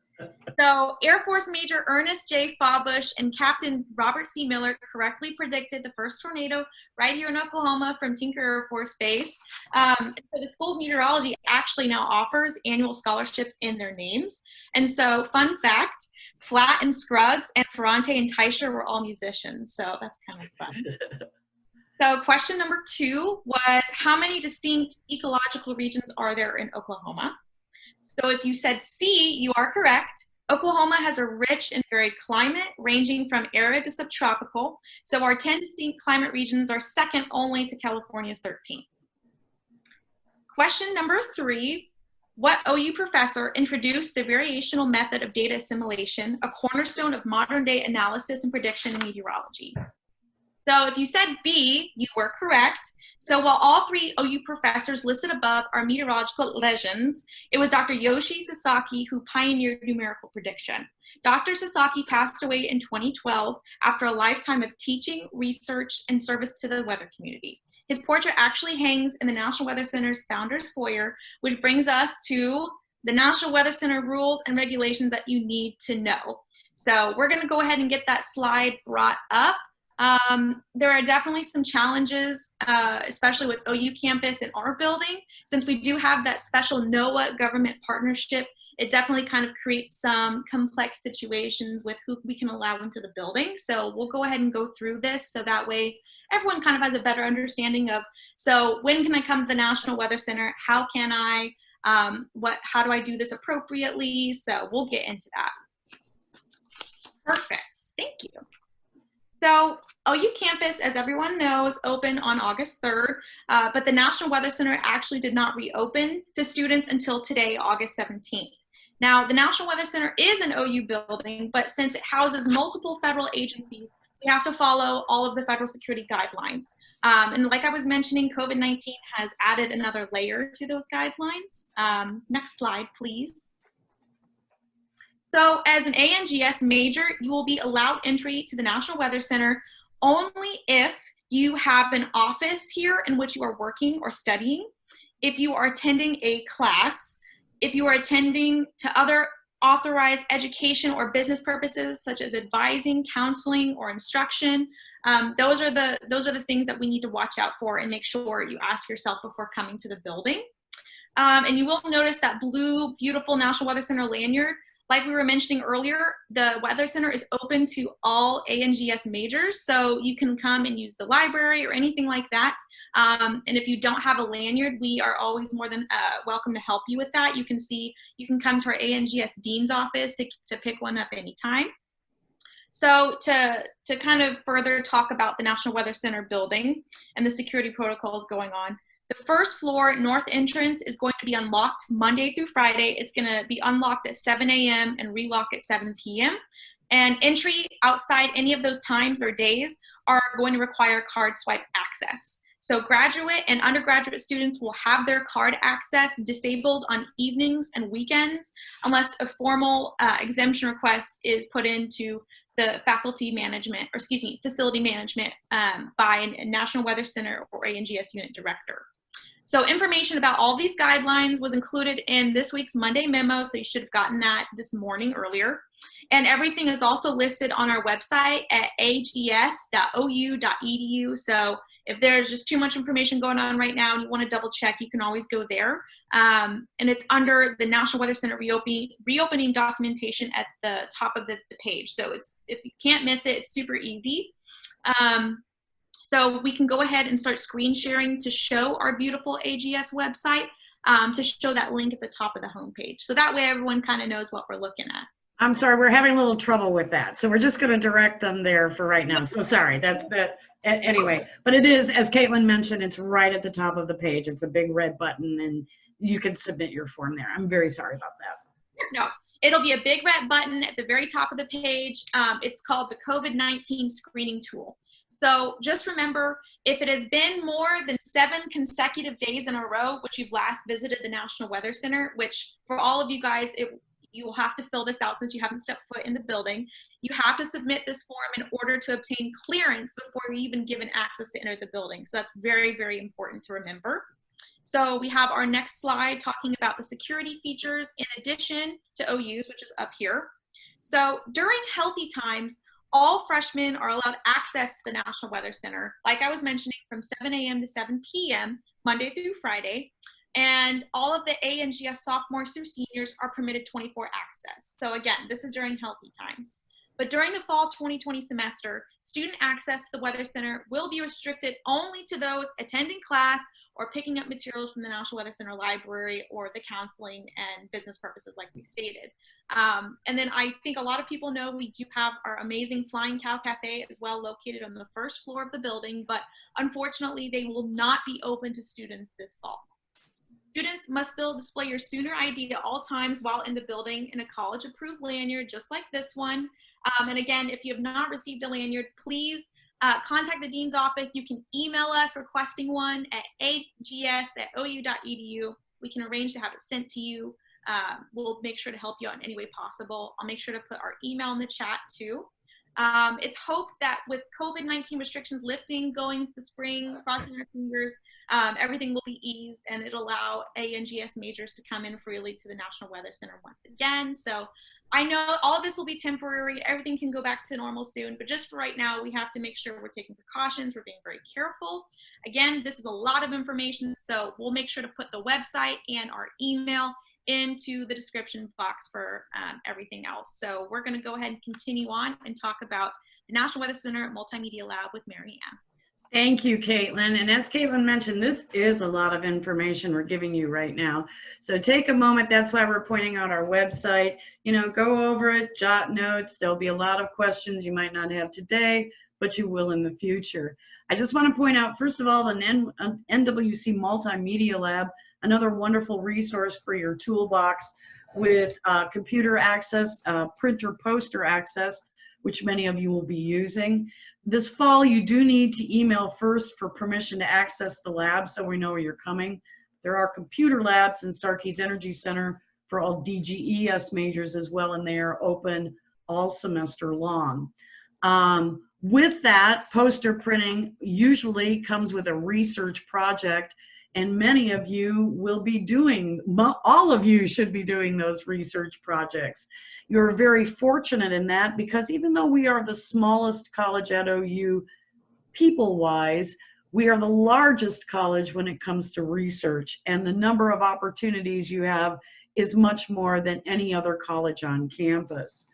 So Air Force Major Ernest J. Fawbush and Captain Robert C. Miller correctly predicted the first tornado right here in Oklahoma from Tinker Air Force Base. So the School of Meteorology actually now offers annual scholarships in their names. And so fun fact, Flatt and Scruggs and Ferrante and Teicher were all musicians. So that's kind of fun. So question number 2 was, how many distinct ecological regions are there in Oklahoma? So if you said C, you are correct. Oklahoma has a rich and varied climate ranging from arid to subtropical. So our 10 distinct climate regions are second only to California's 13. Question number 3, what OU professor introduced the variational method of data assimilation, a cornerstone of modern day analysis and prediction in meteorology? So if you said B, you were correct. So while all 3 OU professors listed above are meteorological legends, it was Dr. Yoshi Sasaki who pioneered numerical prediction. Dr. Sasaki passed away in 2012 after a lifetime of teaching, research, and service to the weather community. His portrait actually hangs in the National Weather Center's Founders Foyer, which brings us to the National Weather Center rules and regulations that you need to know. So we're going to go ahead and get that slide brought up. There are definitely some challenges, especially with OU campus and our building. Since we do have that special NOAA government partnership, it definitely kind of creates some complex situations with who we can allow into the building. So we'll go ahead and go through this so that way everyone kind of has a better understanding of, so when can I come to the National Weather Center? How can I, how do I do this appropriately? So we'll get into that. Perfect, thank you. So OU campus, as everyone knows, opened on August 3rd, but the National Weather Center actually did not reopen to students until today, August 17th. Now, the National Weather Center is an OU building, but since it houses multiple federal agencies, we have to follow all of the federal security guidelines. And like I was mentioning, COVID-19 has added another layer to those guidelines. Next slide, please. So as an ANGS major, you will be allowed entry to the National Weather Center only if you have an office here in which you are working or studying, if you are attending a class, if you are attending to other authorized education or business purposes such as advising, counseling, or instruction. Those are the things that we need to watch out for and make sure you ask yourself before coming to the building. And you will notice that blue, beautiful National Weather Center lanyard. Like we were mentioning earlier, the Weather Center is open to all ANGS majors, so you can come and use the library or anything like that. And if you don't have a lanyard, we are always more than welcome to help you with that. You can come to our ANGS Dean's office to pick one up anytime. So to kind of further talk about the National Weather Center building and the security protocols going on, the first floor north entrance is going to be unlocked Monday through Friday. It's going to be unlocked at 7 a.m. and relock at 7 p.m. And entry outside any of those times or days are going to require card swipe access. So graduate and undergraduate students will have their card access disabled on evenings and weekends unless a formal exemption request is put into the faculty management, or excuse me, facility management by a National Weather Center or ANGS unit director. So information about all these guidelines was included in this week's Monday memo, so you should have gotten that this morning earlier. And everything is also listed on our website at ags.ou.edu. So if there's just too much information going on right now and you want to double check, you can always go there. And it's under the National Weather Center reopening documentation at the top of the page. So it's you can't miss it. It's super easy. So we can go ahead and start screen sharing to show our beautiful AGS website, to show that link at the top of the homepage. So that way everyone kind of knows what we're looking at. I'm sorry, we're having a little trouble with that. So we're just going to direct them there for right now. So sorry, anyway, but it is, as Caitlin mentioned, it's right at the top of the page. It's a big red button and you can submit your form there. I'm very sorry about that. No, it'll be a big red button at the very top of the page. It's called the COVID-19 screening tool. So just remember, if it has been more than 7 consecutive days in a row, which you've last visited the National Weather Center, which for all of you guys, you will have to fill this out since you haven't stepped foot in the building. You have to submit this form in order to obtain clearance before you're even given access to enter the building. So that's very, very important to remember. So we have our next slide talking about the security features in addition to OUs, which is up here. So during healthy times, all freshmen are allowed access to the National Weather Center, like I was mentioning, from 7 a.m. to 7 p.m., Monday through Friday. And all of the ANGS sophomores through seniors are permitted 24 access. So again, this is during healthy times. But during the fall 2020 semester, student access to the Weather Center will be restricted only to those attending class or picking up materials from the National Weather Center library or the counseling and business purposes like we stated. And then I think a lot of people know we do have our amazing Flying Cow Cafe as well, located on the first floor of the building, but unfortunately they will not be open to students this fall. Students must still display your Sooner ID at all times while in the building in a college-approved lanyard, just like this one. And again, if you have not received a lanyard, please contact the Dean's office. You can email us requesting one at ags@ou.edu. We can arrange to have it sent to you. We'll make sure to help you out in any way possible. I'll make sure to put our email in the chat too. It's hoped that with COVID-19 restrictions lifting going into the spring, crossing our fingers, everything will be eased and it'll allow ANGS majors to come in freely to the National Weather Center once again. So I know all of this will be temporary. Everything can go back to normal soon, but just for right now, we have to make sure we're taking precautions. We're being very careful. Again, this is a lot of information, so we'll make sure to put the website and our email into the description box for everything else. So we're going to go ahead and continue on and talk about the National Weather Center Multimedia Lab with Mary Ann. Thank you, Caitlin. And as Caitlin mentioned, this is a lot of information we're giving you right now. So take a moment. That's why we're pointing out our website. You know, go over it, jot notes. There'll be a lot of questions you might not have today, but you will in the future. I just want to point out, first of all, the NWC Multimedia Lab, another wonderful resource for your toolbox with computer access, printer poster access, which many of you will be using. This fall, you do need to email first for permission to access the lab so we know where you're coming. There are computer labs in Sarkees Energy Center for all DGES majors as well, and they are open all semester long. With that, poster printing usually comes with a research project, and many of you will be doing, all of you should be doing those research projects. You're very fortunate in that because even though we are the smallest college at OU people-wise, we are the largest college when it comes to research, and the number of opportunities you have is much more than any other college on campus.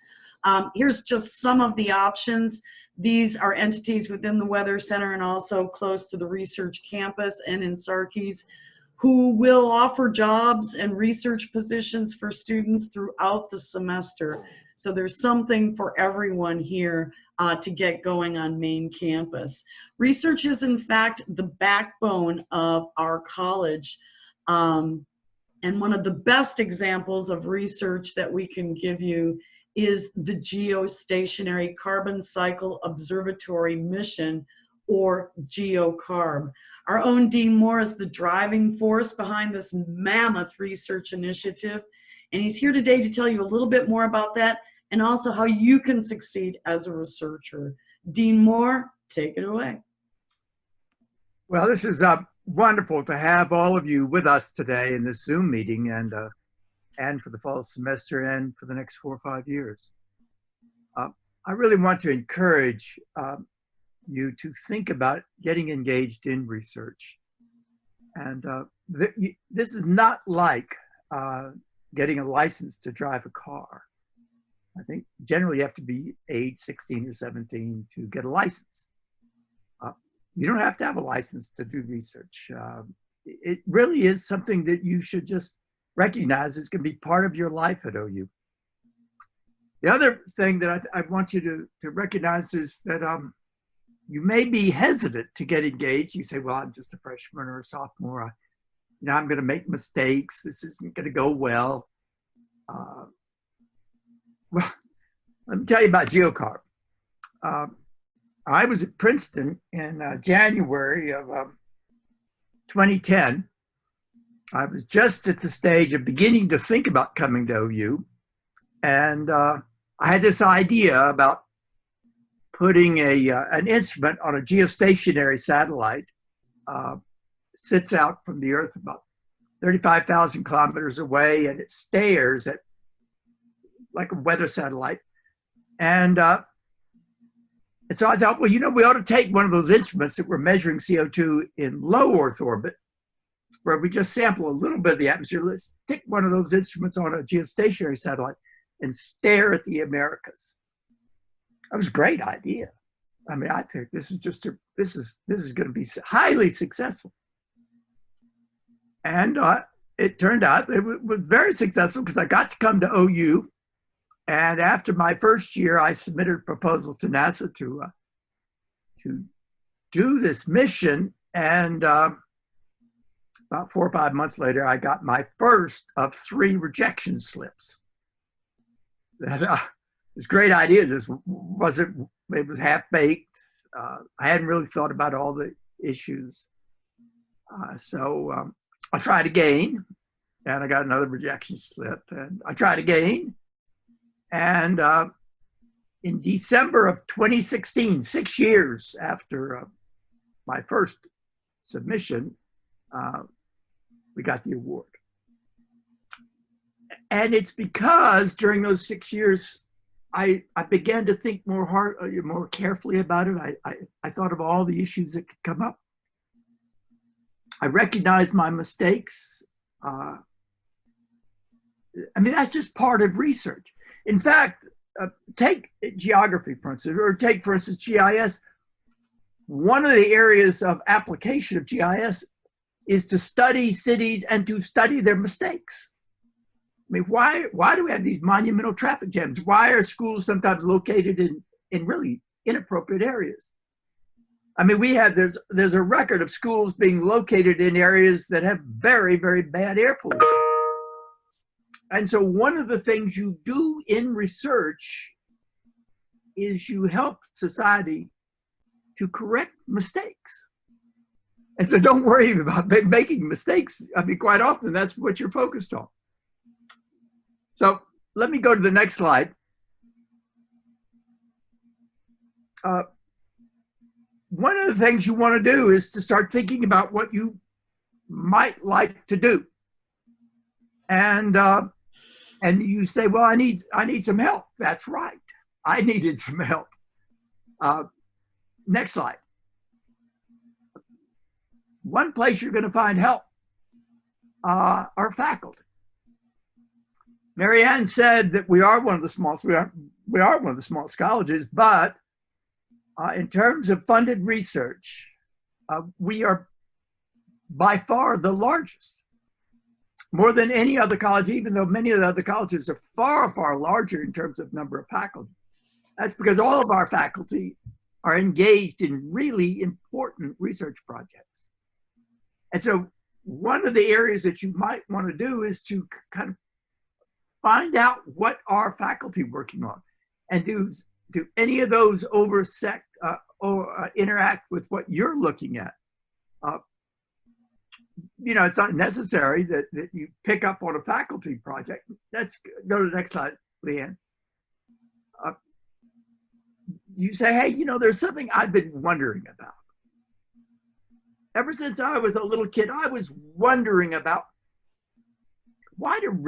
Here's just some of the options. These are entities within the Weather Center and also close to the research campus and in Sarkees who will offer jobs and research positions for students throughout the semester. So there's something for everyone here to get going on main campus. Research is in fact the backbone of our college. And one of the best examples of research that we can give you is the Geostationary Carbon Cycle Observatory Mission, or GeoCarb. Our own Dean Moore is the driving force behind this mammoth research initiative, and he's here today to tell you a little bit more about that and also how you can succeed as a researcher. Dean Moore, take it away. Well, this is wonderful to have all of you with us today in this Zoom meeting, and for the fall semester and for the next 4 or 5 years. I really want to encourage you to think about getting engaged in research. And this is not like getting a license to drive a car. I think generally you have to be age 16 or 17 to get a license. You don't have to have a license to do research. It really is something that you should just recognize is going to be part of your life at OU. The other thing that I want you to recognize is that you may be hesitant to get engaged. You say, well, I'm just a freshman or a sophomore. I'm going to make mistakes. This isn't going to go well. Well, let me tell you about GeoCarb. I was at Princeton in January of 2010. I was just at the stage of beginning to think about coming to OU. And I had this idea about putting an instrument on a geostationary satellite, sits out from the Earth about 35,000 kilometers away, and it stares at like a weather satellite. And so I thought, well, we ought to take one of those instruments that were measuring CO2 in low Earth orbit, where we just sample a little bit of the atmosphere. Let's stick one of those instruments on a geostationary satellite and stare at the Americas. That was a great idea. I mean, I think this is going to be highly successful. And it turned out it was very successful because I got to come to OU. And after my first year, I submitted a proposal to NASA to do this mission. And about 4 or 5 months later, I got my first of 3 rejection slips. That this great idea just wasn't, it was half-baked. I hadn't really thought about all the issues. So I tried again, and I got another rejection slip. And I tried again. And in December of 2016, 6 years after my first submission, we got the award. And it's because during those 6 years, I began to think more carefully about it. I thought of all the issues that could come up. I recognized my mistakes. I mean, that's just part of research. In fact, take geography, for instance, or take, for instance, GIS. One of the areas of application of GIS is to study cities and to study their mistakes. I mean, why do we have these monumental traffic jams? Why are schools sometimes located in really inappropriate areas? I mean, there's a record of schools being located in areas that have very, very bad air pollution. And so one of the things you do in research is you help society to correct mistakes. And so don't worry about making mistakes. I mean, quite often that's what you're focused on. So let me go to the next slide. One of the things you want to do is to start thinking about what you might like to do. And you say, well, I need some help. That's right. I needed some help. Next slide. One place you're going to find help are faculty. Mary Ann said that we are one of the smallest. We are one of the smallest colleges, but in terms of funded research, we are by far the largest, more than any other college, even though many of the other colleges are far, far larger in terms of number of faculty. That's because all of our faculty are engaged in really important research projects. And so one of the areas that you might want to do is to kind of find out what are faculty working on, and do any of those intersect or interact with what you're looking at. You know, it's not necessary that you pick up on a faculty project. Let's go to the next slide, Leanne. You say, hey, you know, there's something I've been wondering about. Ever since I was a little kid, I was wondering about why aren't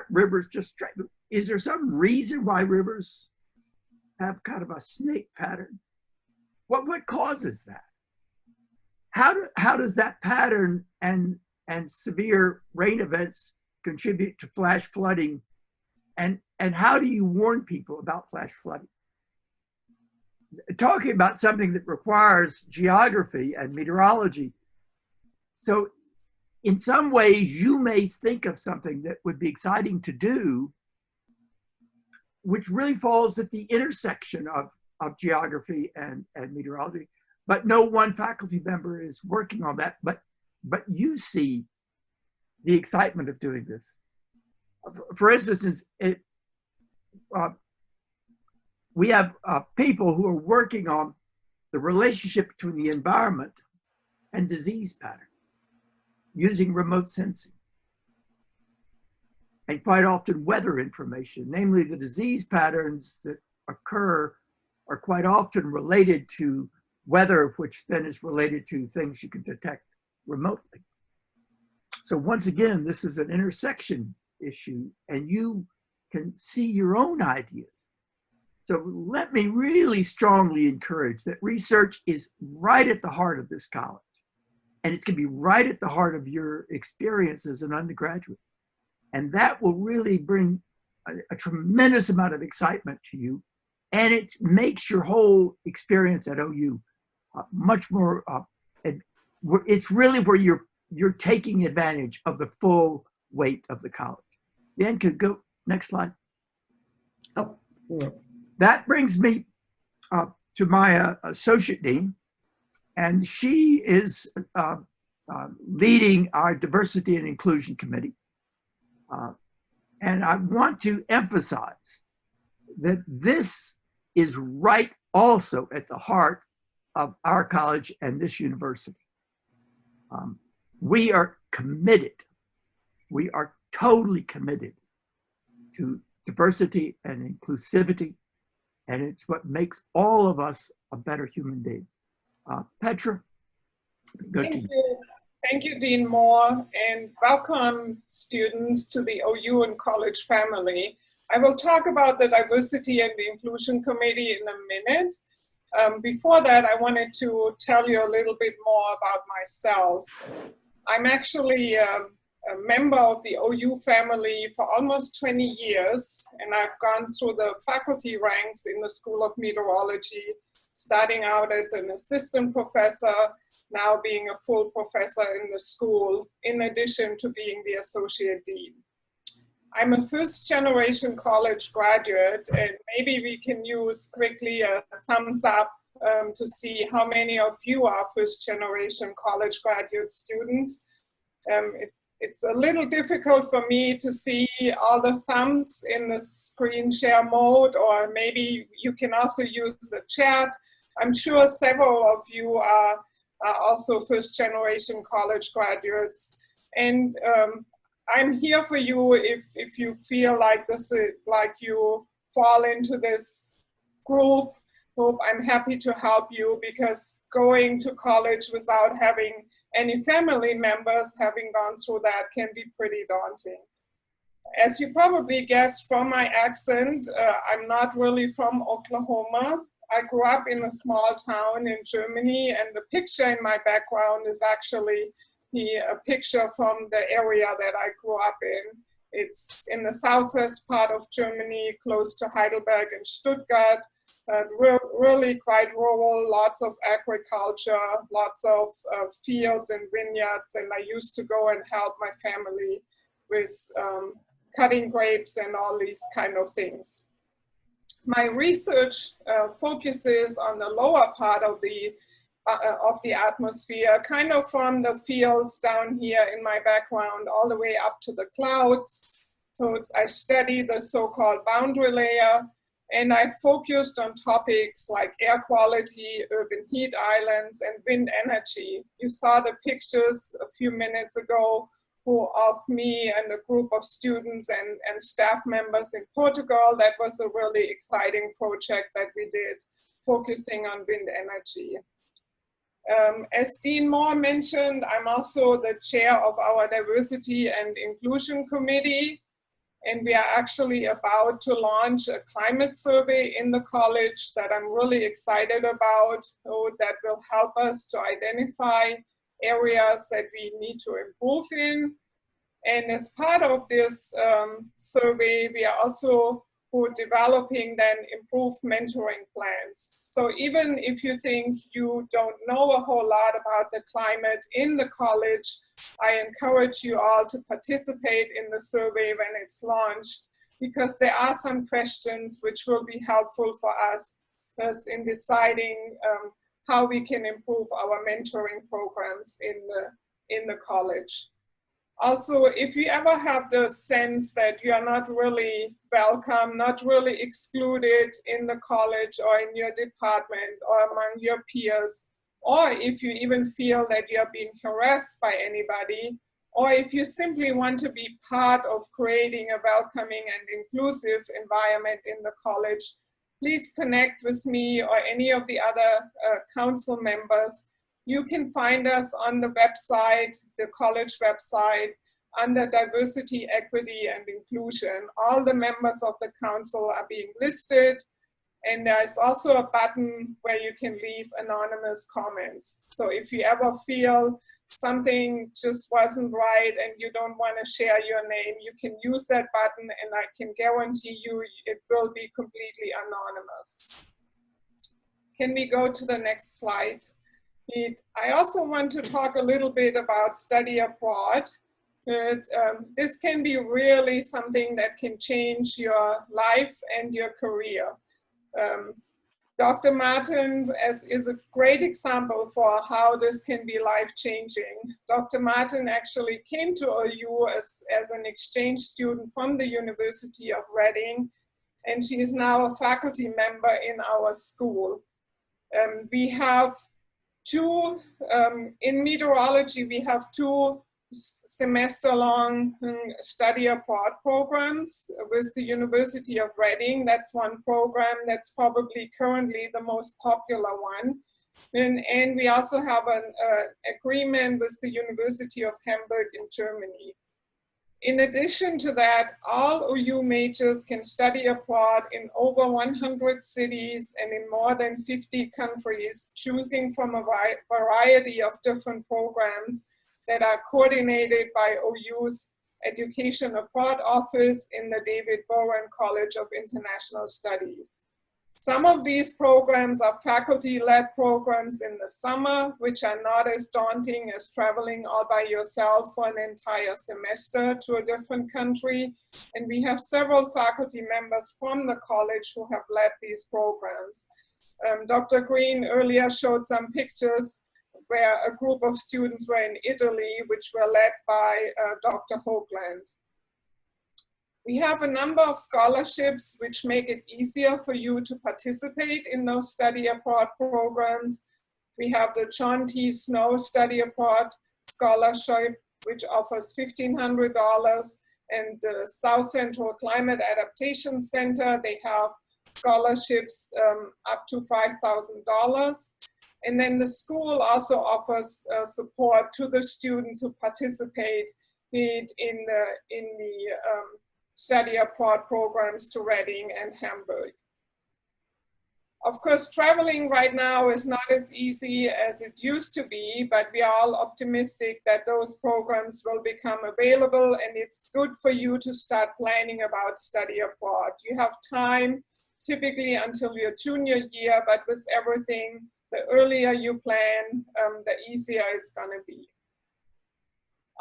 rivers just straight? Is there some reason why rivers have kind of a snake pattern? What causes that? How does that pattern and severe rain events contribute to flash flooding? And how do you warn people about flash flooding? Talking about something that requires geography and meteorology. So in some ways, you may think of something that would be exciting to do, which really falls at the intersection of geography and meteorology. But no one faculty member is working on that, but you see the excitement of doing this. For instance, we have people who are working on the relationship between the environment and disease patterns using remote sensing. And quite often weather information, namely the disease patterns that occur are quite often related to weather, which then is related to things you can detect remotely. So once again, this is an intersection issue, and you can see your own ideas. So let me really strongly encourage that research is right at the heart of this college, and it's going to be right at the heart of your experience as an undergraduate. And that will really bring a tremendous amount of excitement to you, and it makes your whole experience at OU much more, it's really where you're taking advantage of the full weight of the college. Dan, could go next slide. Oh, that brings me to my associate dean, and she is leading our diversity and inclusion committee. And I want to emphasize that this is right also at the heart of our college and this university. We are committed, we are totally committed to diversity and inclusivity, and it's what makes all of us a better human being. Petra, go to you. Thank you, Dean Moore, and welcome students to the OU and college family. I will talk about the Diversity and the Inclusion Committee in a minute. Before that, I wanted to tell you a little bit more about myself. I'm actually a member of the OU family for almost 20 years, and I've gone through the faculty ranks in the School of Meteorology, starting out as an assistant professor, now being a full professor in the school, in addition to being the associate dean. I'm a first-generation college graduate, and maybe we can use quickly a thumbs up to see how many of you are first-generation college graduate students. It's a little difficult for me to see all the thumbs in the screen share mode, or maybe you can also use the chat. I'm sure several of you are also first-generation college graduates, and I'm here for you if you feel like you fall into this group. I'm happy to help you, because going to college without having any family members having gone through that can be pretty daunting. As you probably guessed from my accent, I'm not really from Oklahoma. I grew up in a small town in Germany, and the picture in my background is actually a picture from the area that I grew up in. It's in the southwest part of Germany, close to Heidelberg and Stuttgart. Really quite rural, lots of agriculture, lots of fields and vineyards, and I used to go and help my family with cutting grapes and all these kind of things. My research focuses on the lower part of the atmosphere, kind of from the fields down here in my background all the way up to the clouds. So I study the so-called boundary layer, and I focused on topics like air quality, urban heat islands, and wind energy. You saw the pictures a few minutes ago of me and a group of students and staff members in Portugal. That was a really exciting project that we did, focusing on wind energy. As Dean Moore mentioned, I'm also the chair of our Diversity and Inclusion Committee, and we are actually about to launch a climate survey in the college that I'm really excited about, that will help us to identify areas that we need to improve in. And as part of this survey, we are also developing then improved mentoring plans. So even if you think you don't know a whole lot about the climate in the college, I encourage you all to participate in the survey when it's launched, because there are some questions which will be helpful for us in deciding how we can improve our mentoring programs in the college. Also, if you ever have the sense that you are not really welcome, not really excluded in the college or in your department or among your peers, or if you even feel that you are being harassed by anybody, or if you simply want to be part of creating a welcoming and inclusive environment in the college, please connect with me or any of the other council members. You can find us on the website, the college website, under Diversity, Equity, and Inclusion. All the members of the council are being listed, and there's also a button where you can leave anonymous comments. So if you ever feel something just wasn't right and you don't want to share your name, you can use that button, and I can guarantee you it will be completely anonymous. Can we go to the next slide? I also want to talk a little bit about study abroad. This can be really something that can change your life and your career. Dr. Martin is a great example for how this can be life-changing. Dr. Martin actually came to OU as an exchange student from the University of Reading, and she is now a faculty member in our school. We have in meteorology, we have 2 semester-long study abroad programs with the University of Reading. That's one program that's probably currently the most popular one. And we also have an agreement with the University of Hamburg in Germany. In addition to that, all OU majors can study abroad in over 100 cities and in more than 50 countries, choosing from a variety of different programs that are coordinated by OU's Education Abroad Office in the David Bowen College of International Studies. Some of these programs are faculty-led programs in the summer, which are not as daunting as traveling all by yourself for an entire semester to a different country. And we have several faculty members from the college who have led these programs. Dr. Green earlier showed some pictures where a group of students were in Italy, which were led by Dr. Hoagland. We have a number of scholarships which make it easier for you to participate in those study abroad programs. We have the John T. Snow Study Abroad Scholarship, which offers $1,500, and the South Central Climate Adaptation Center, they have scholarships up to $5,000. And then the school also offers support to the students who participate in the study abroad programs to Reading and Hamburg. Of course, traveling right now is not as easy as it used to be, but we are all optimistic that those programs will become available, and it's good for you to start planning about study abroad. You have time typically until your junior year, but with everything, the earlier you plan, the easier it's going to be.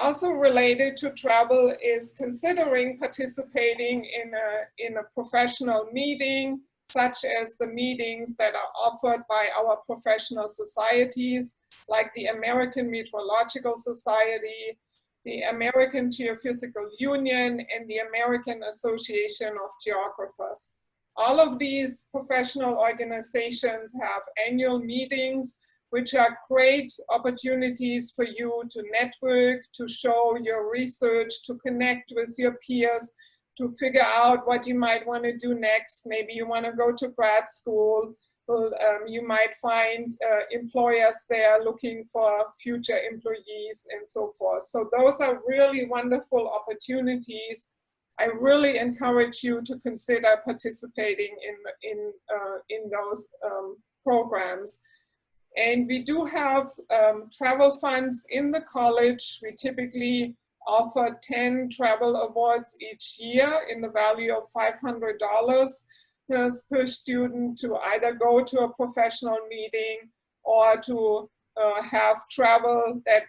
Also related to travel is considering participating in a professional meeting, such as the meetings that are offered by our professional societies, like the American Meteorological Society, the American Geophysical Union, and the American Association of Geographers. All of these professional organizations have annual meetings, which are great opportunities for you to network, to show your research, to connect with your peers, to figure out what you might want to do next. Maybe you want to go to grad school. Well, you might find employers there looking for future employees and so forth. So those are really wonderful opportunities. I really encourage you to consider participating in those programs. And we do have travel funds in the college. We typically offer 10 travel awards each year in the value of $500 per student to either go to a professional meeting or to have travel that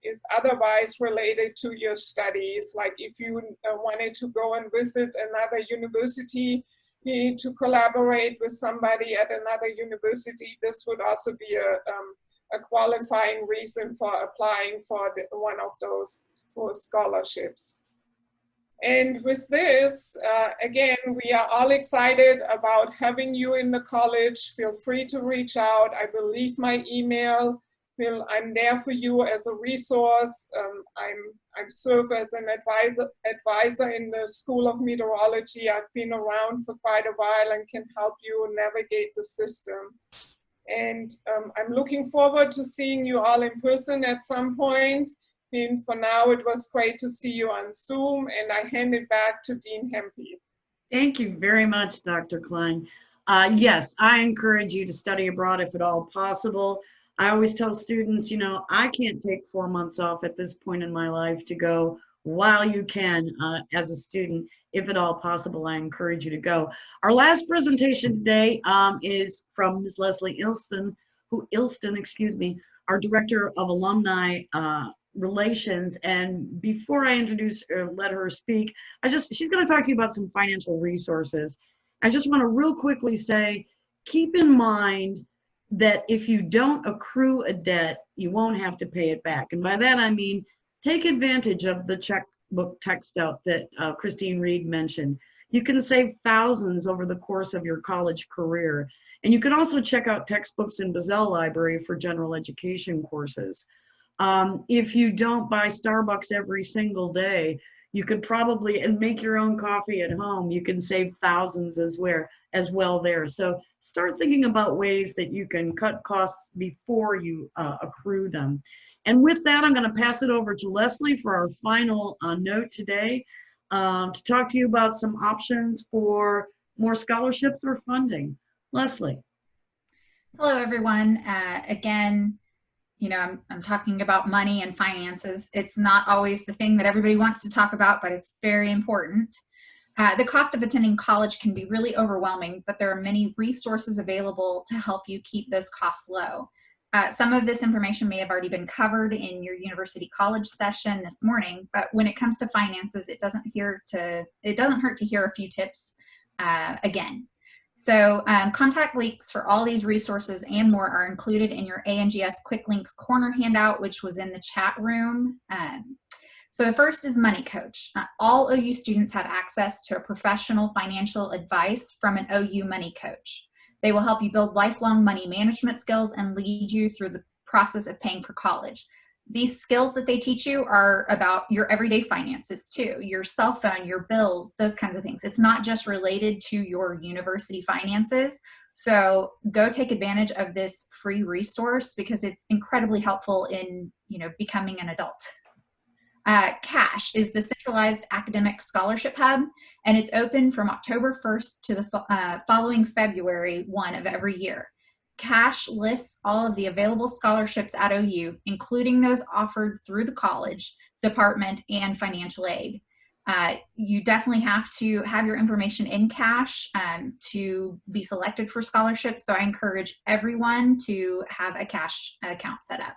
is otherwise related to your studies. Like if you wanted to go and visit another university, you need to collaborate with somebody at another university. This would also be a qualifying reason for applying for one of those scholarships. And with this, again, we are all excited about having you in the college. Feel free to reach out. I will leave my email. I'm there for you as a resource. I serve as an advisor in the School of Meteorology. I've been around for quite a while and can help you navigate the system. And I'm looking forward to seeing you all in person at some point. And for now, it was great to see you on Zoom, and I hand it back to Dean Hempy. Thank you very much, Dr. Klein. Yes, I encourage you to study abroad if at all possible. I always tell students, you know, I can't take 4 months off at this point in my life to go. While you can, as a student, if at all possible, I encourage you to go. Our last presentation today is from Ms. Leslie Ilston, our Director of Alumni Relations. And before I introduce or let her speak, she's going to talk to you about some financial resources. I just want to real quickly say, keep in mind that if you don't accrue a debt, you won't have to pay it back. And by that, I mean, take advantage of the checkbook text out that Christine Reed mentioned. You can save thousands over the course of your college career. And you can also check out textbooks in Bazell Library for general education courses. If you don't buy Starbucks every single day, you could probably, and make your own coffee at home, you can save thousands as well there. So start thinking about ways that you can cut costs before you accrue them. And with that, I'm going to pass it over to Leslie for our final note today to talk to you about some options for more scholarships or funding. Leslie. Hello, everyone. Again, you know, I'm talking about money and finances. It's not always the thing that everybody wants to talk about, but it's very important. The cost of attending college can be really overwhelming, but there are many resources available to help you keep those costs low. Some of this information may have already been covered in your university college session this morning, but when it comes to finances, it doesn't hurt to hear a few tips again. So contact links for all these resources and more are included in your ANGS Quick Links Corner handout, which was in the chat room. So the first is Money Coach. All OU students have access to a professional financial advice from an OU Money Coach. They will help you build lifelong money management skills and lead you through the process of paying for college. These skills that they teach you are about your everyday finances too, your cell phone, your bills, those kinds of things. It's not just related to your university finances. So go take advantage of this free resource because it's incredibly helpful in, you know, becoming an adult. CASH is the Centralized Academic Scholarship Hub, and it's open from October 1st to the following February 1 of every year. CASH lists all of the available scholarships at OU, including those offered through the college, department, and financial aid. You definitely have to have your information in CASH to be selected for scholarships, so I encourage everyone to have a CASH account set up.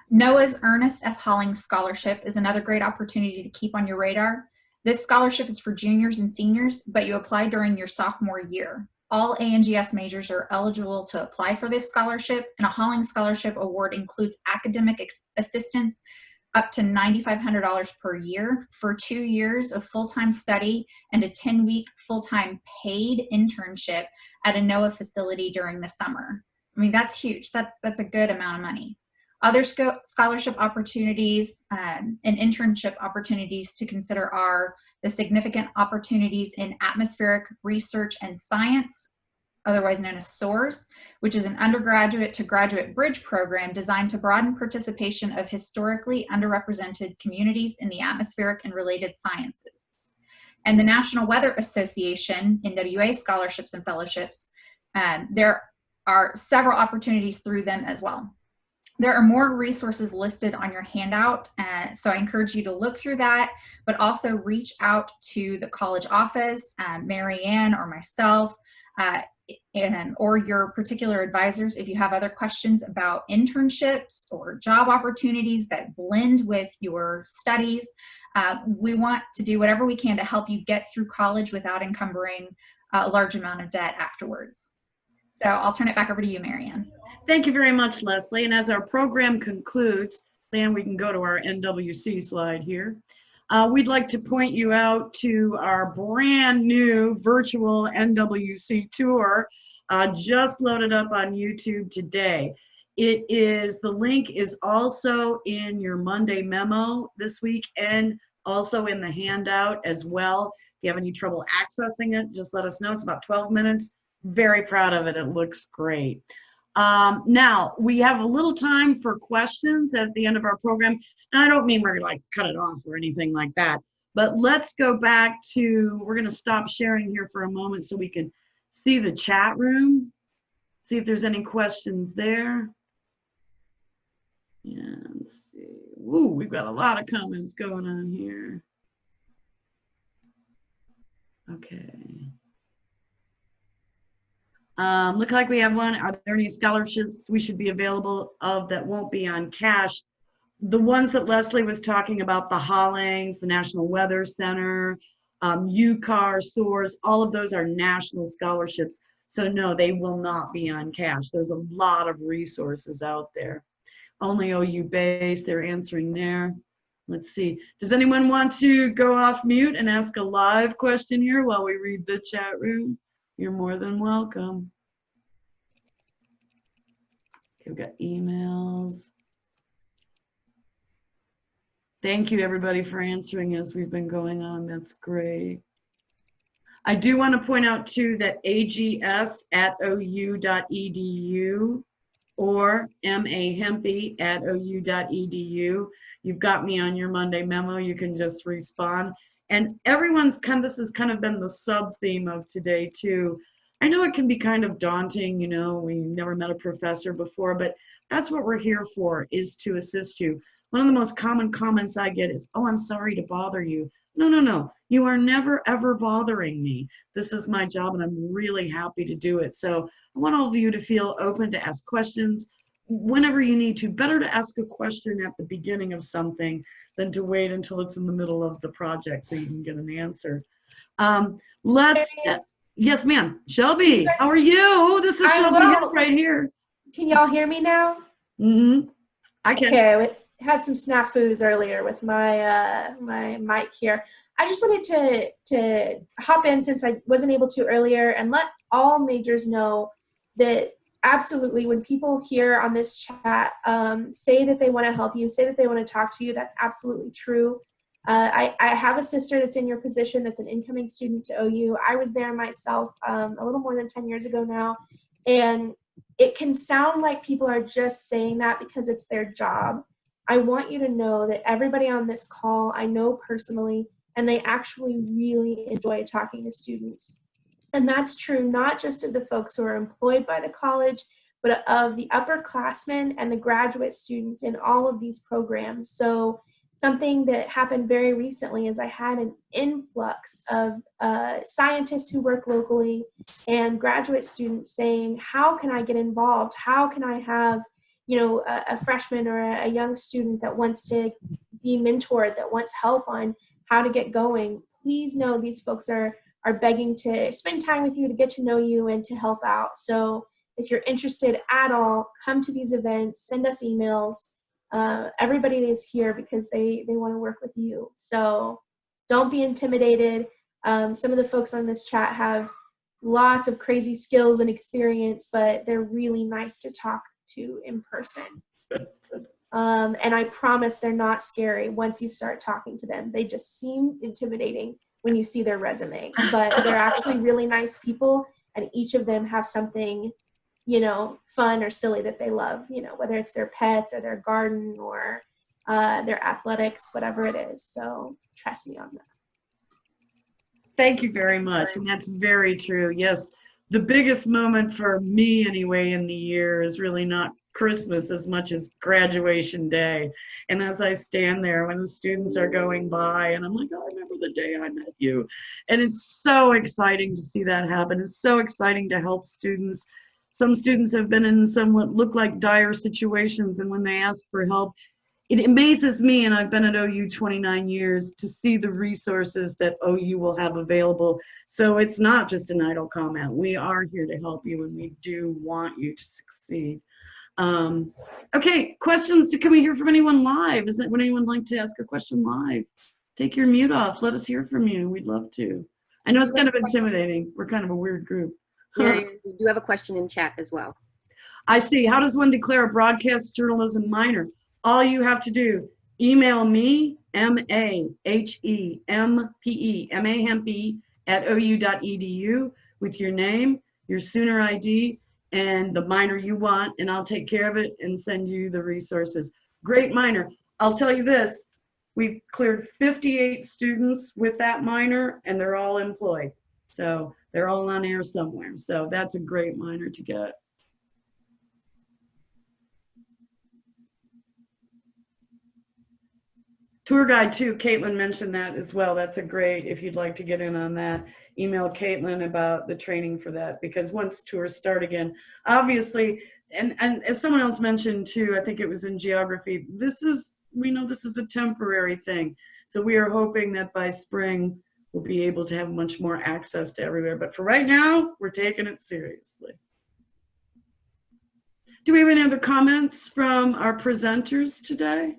NOAA's Ernest F. Hollings Scholarship is another great opportunity to keep on your radar. This scholarship is for juniors and seniors, but you apply during your sophomore year. All ANGS majors are eligible to apply for this scholarship, and a Hollings Scholarship Award includes academic assistance up to $9,500 per year for 2 years of full-time study and a 10-week full-time paid internship at a NOAA facility during the summer. I mean, that's huge. That's a good amount of money. Other scholarship opportunities and internship opportunities to consider are the significant opportunities in atmospheric research and science, otherwise known as SOARS, which is an undergraduate to graduate bridge program designed to broaden participation of historically underrepresented communities in the atmospheric and related sciences. And the National Weather Association, NWA scholarships and fellowships, there are several opportunities through them as well. There are more resources listed on your handout, so I encourage you to look through that, but also reach out to the college office, Mary Ann or myself, or your particular advisors if you have other questions about internships or job opportunities that blend with your studies. We want to do whatever we can to help you get through college without encumbering a large amount of debt afterwards. So I'll turn it back over to you, Mary Ann. Thank you very much, Leslie. And as our program concludes, then we can go to our NWC slide here. We'd like to point you out to our brand new virtual NWC tour, just loaded up on YouTube today. The link is also in your Monday memo this week and also in the handout as well. If you have any trouble accessing it, just let us know. It's about 12 minutes. Very proud of it. It looks great. Now, we have a little time for questions at the end of our program. And I don't mean we're going to cut it off or anything like that. But let's go back to, we're going to stop sharing here for a moment so we can see the chat room. See if there's any questions there. Yeah, let's see. Ooh, we've got a lot of comments going on here. Okay. Look like we have one. Are there any scholarships we should be available of that won't be on CASH? The ones that Leslie was talking about, the Hollings, the National Weather Center, UCAR, SOARS, all of those are national scholarships. So no, they will not be on CASH. There's a lot of resources out there. Only OU based, they're answering there. Let's see. Does anyone want to go off mute and ask a live question here while we read the chat room? You're more than welcome. Okay, we've got emails. Thank you, everybody, for answering as we've been going on. That's great. I do want to point out, too, that ags@ou.edu or mahempy@ou.edu. You've got me on your Monday memo. You can just respond. And everyone's this has kind of been the sub-theme of today, too. I know it can be kind of daunting, you know, we never met a professor before, but that's what we're here for, is to assist you. One of the most common comments I get is, oh, I'm sorry to bother you. No, no, no. You are never, ever bothering me. This is my job, and I'm really happy to do it. So I want all of you to feel open to ask questions whenever you need to. Better to ask a question at the beginning of something than to wait until it's in the middle of the project so you can get an answer. Yes, ma'am. Shelby, how are you? This is Shelby right here. Can y'all hear me now? Mm-hmm. I can. Okay, we had some snafus earlier with my my mic here. I just wanted to hop in since I wasn't able to earlier and let all majors know that absolutely when people here on this chat say that they want to help you, say that they want to talk to you, that's absolutely true. I have a sister that's in your position that's an incoming student to OU. I was there myself a little more than 10 years ago now, and it can sound like people are just saying that because it's their job. I want you to know that everybody on this call I know personally, and they actually really enjoy talking to students. And that's true not just of the folks who are employed by the college, but of the upperclassmen and the graduate students in all of these programs. So something that happened very recently is I had an influx of scientists who work locally and graduate students saying, how can I get involved? How can I have, you know, a freshman or a young student that wants to be mentored, that wants help on how to get going? Please know these folks are begging to spend time with you, to get to know you, and to help out. So if you're interested at all, come to these events, send us emails. Everybody is here because they want to work with you. So don't be intimidated. Some of the folks on this chat have lots of crazy skills and experience, but they're really nice to talk to in person. And I promise they're not scary once you start talking to them. They just seem intimidating when you see their resume, but they're actually really nice people, and each of them have something, you know, fun or silly that they love, you know, whether it's their pets or their garden or their athletics, whatever it is. So trust me on that. Thank you very much. And that's very true. Yes, the biggest moment for me anyway in the year is really not Christmas as much as graduation day. And as I stand there when the students are going by and I'm like, oh, I remember the day I met you. And it's so exciting to see that happen. It's so exciting to help students. Some students have been in somewhat look like dire situations, and when they ask for help, it amazes me, and I've been at OU 29 years, to see the resources that OU will have available. So it's not just an idle comment. We are here to help you, and we do want you to succeed. Okay, questions? Can we hear from anyone live? Would anyone like to ask a question live? Take your mute off. Let us hear from you. We'd love to. I know it's kind of intimidating. We're kind of a weird group. Marianne, we do have a question in chat as well. I see. How does one declare a broadcast journalism minor? All you have to do, email me, M-A-H-E-M-P-E, @ou.edu with your name, your Sooner ID, and the minor you want, and I'll take care of it and send you the resources. Great minor. I'll tell you this, we've cleared 58 students with that minor, and they're all employed. So they're all on air somewhere. So that's a great minor to get. Tour guide too, Caitlin mentioned that as well. That's a great, if you'd like to get in on that, email Caitlin about the training for that, because once tours start again, obviously, and as someone else mentioned too, I think it was in geography, we know this is a temporary thing. So we are hoping that by spring, we'll be able to have much more access to everywhere. But for right now, we're taking it seriously. Do we have any other comments from our presenters today?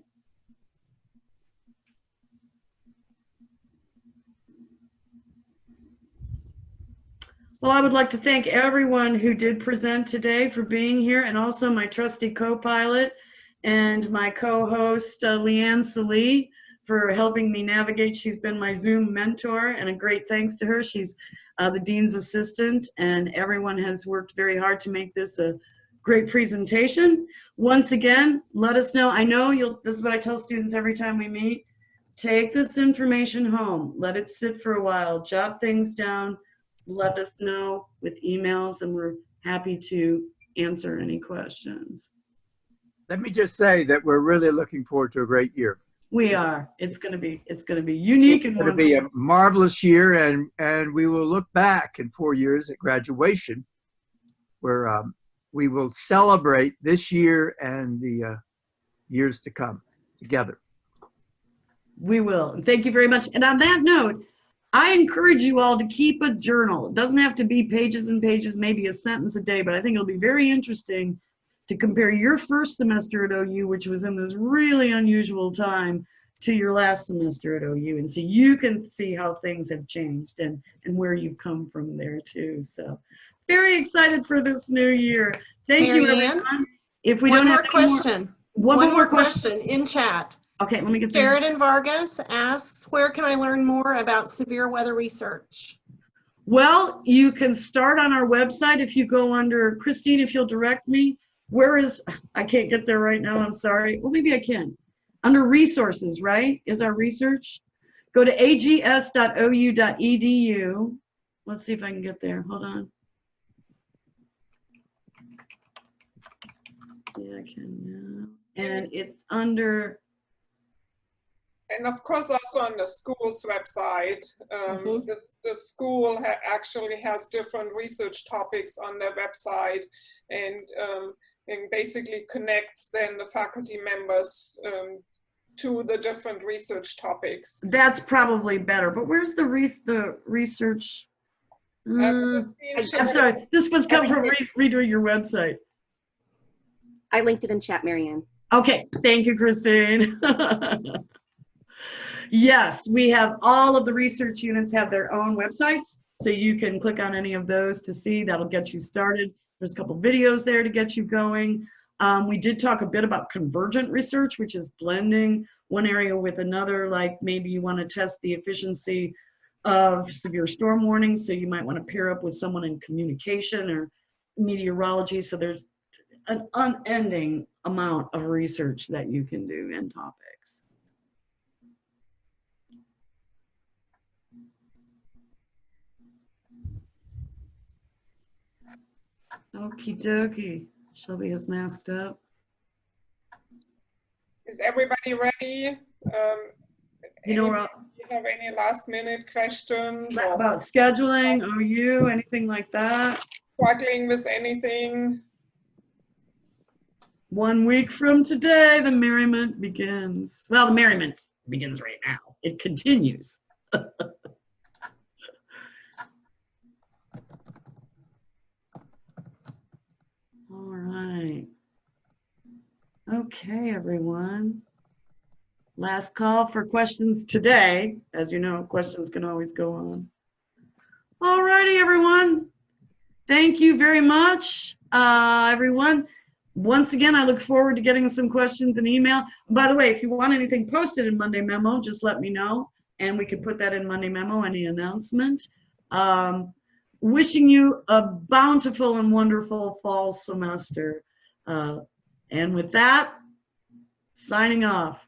Well, I would like to thank everyone who did present today for being here, and also my trusty co-pilot and my co-host, Leanne Salee, for helping me navigate. She's been my Zoom mentor, and a great thanks to her. She's the Dean's assistant, and everyone has worked very hard to make this a great presentation. Once again, let us know. I know this is what I tell students every time we meet. Take this information home. Let it sit for a while. Jot things down. Let us know with emails, and we're happy to answer any questions. Let me just say that we're really looking forward to a great year. We are. It's going to be unique and wonderful. It's going to be a marvelous year, and we will look back in 4 years at graduation, where we will celebrate this year and the years to come together. We will. And thank you very much. And on that note, I encourage you all to keep a journal. It doesn't have to be pages and pages, maybe a sentence a day, but I think it'll be very interesting to compare your first semester at OU, which was in this really unusual time, to your last semester at OU. And so you can see how things have changed and where you've come from there too. So very excited for this new year. Thank you, everyone. If we One don't more have any question. One more question in chat. Okay, let me get Sheridan Vargas asks, where can I learn more about severe weather research? Well, you can start on our website if you go under, Christine, if you'll direct me. I can't get there right now, I'm sorry. Well, maybe I can. under resources, right? Is our research? Go to ags.ou.edu. Let's see if I can get there. Hold on. Yeah, I can now. And it's under. And of course, also on the school's website, the school actually has different research topics on their website, and basically connects then the faculty members to the different research topics. That's probably better. But where's the research? I'm sorry. This was come from redoing your website. I linked it in chat, Marianne. Okay. Thank you, Christine. Yes, we have all of the research units have their own websites, so you can click on any of those to see. That'll get you started. There's a couple videos there to get you going. We did talk a bit about convergent research, which is blending one area with another, like maybe you want to test the efficiency of severe storm warnings, so you might want to pair up with someone in communication or meteorology. So there's an unending amount of research that you can do in topics. Okie dokie. Shelby has masked up. Is everybody ready? You know, do you have any last minute questions? About scheduling, OU, anything like that? Struggling with anything? 1 week from today, the merriment begins. Well, the merriment begins right now. It continues. All right. Okay, everyone. Last call for questions today. As you know, questions can always go on. All righty, everyone. Thank you very much, everyone. Once again, I look forward to getting some questions and email. By the way, if you want anything posted in Monday Memo, just let me know, and we can put that in Monday Memo, any announcement. Wishing you a bountiful and wonderful fall semester. And with that, signing off.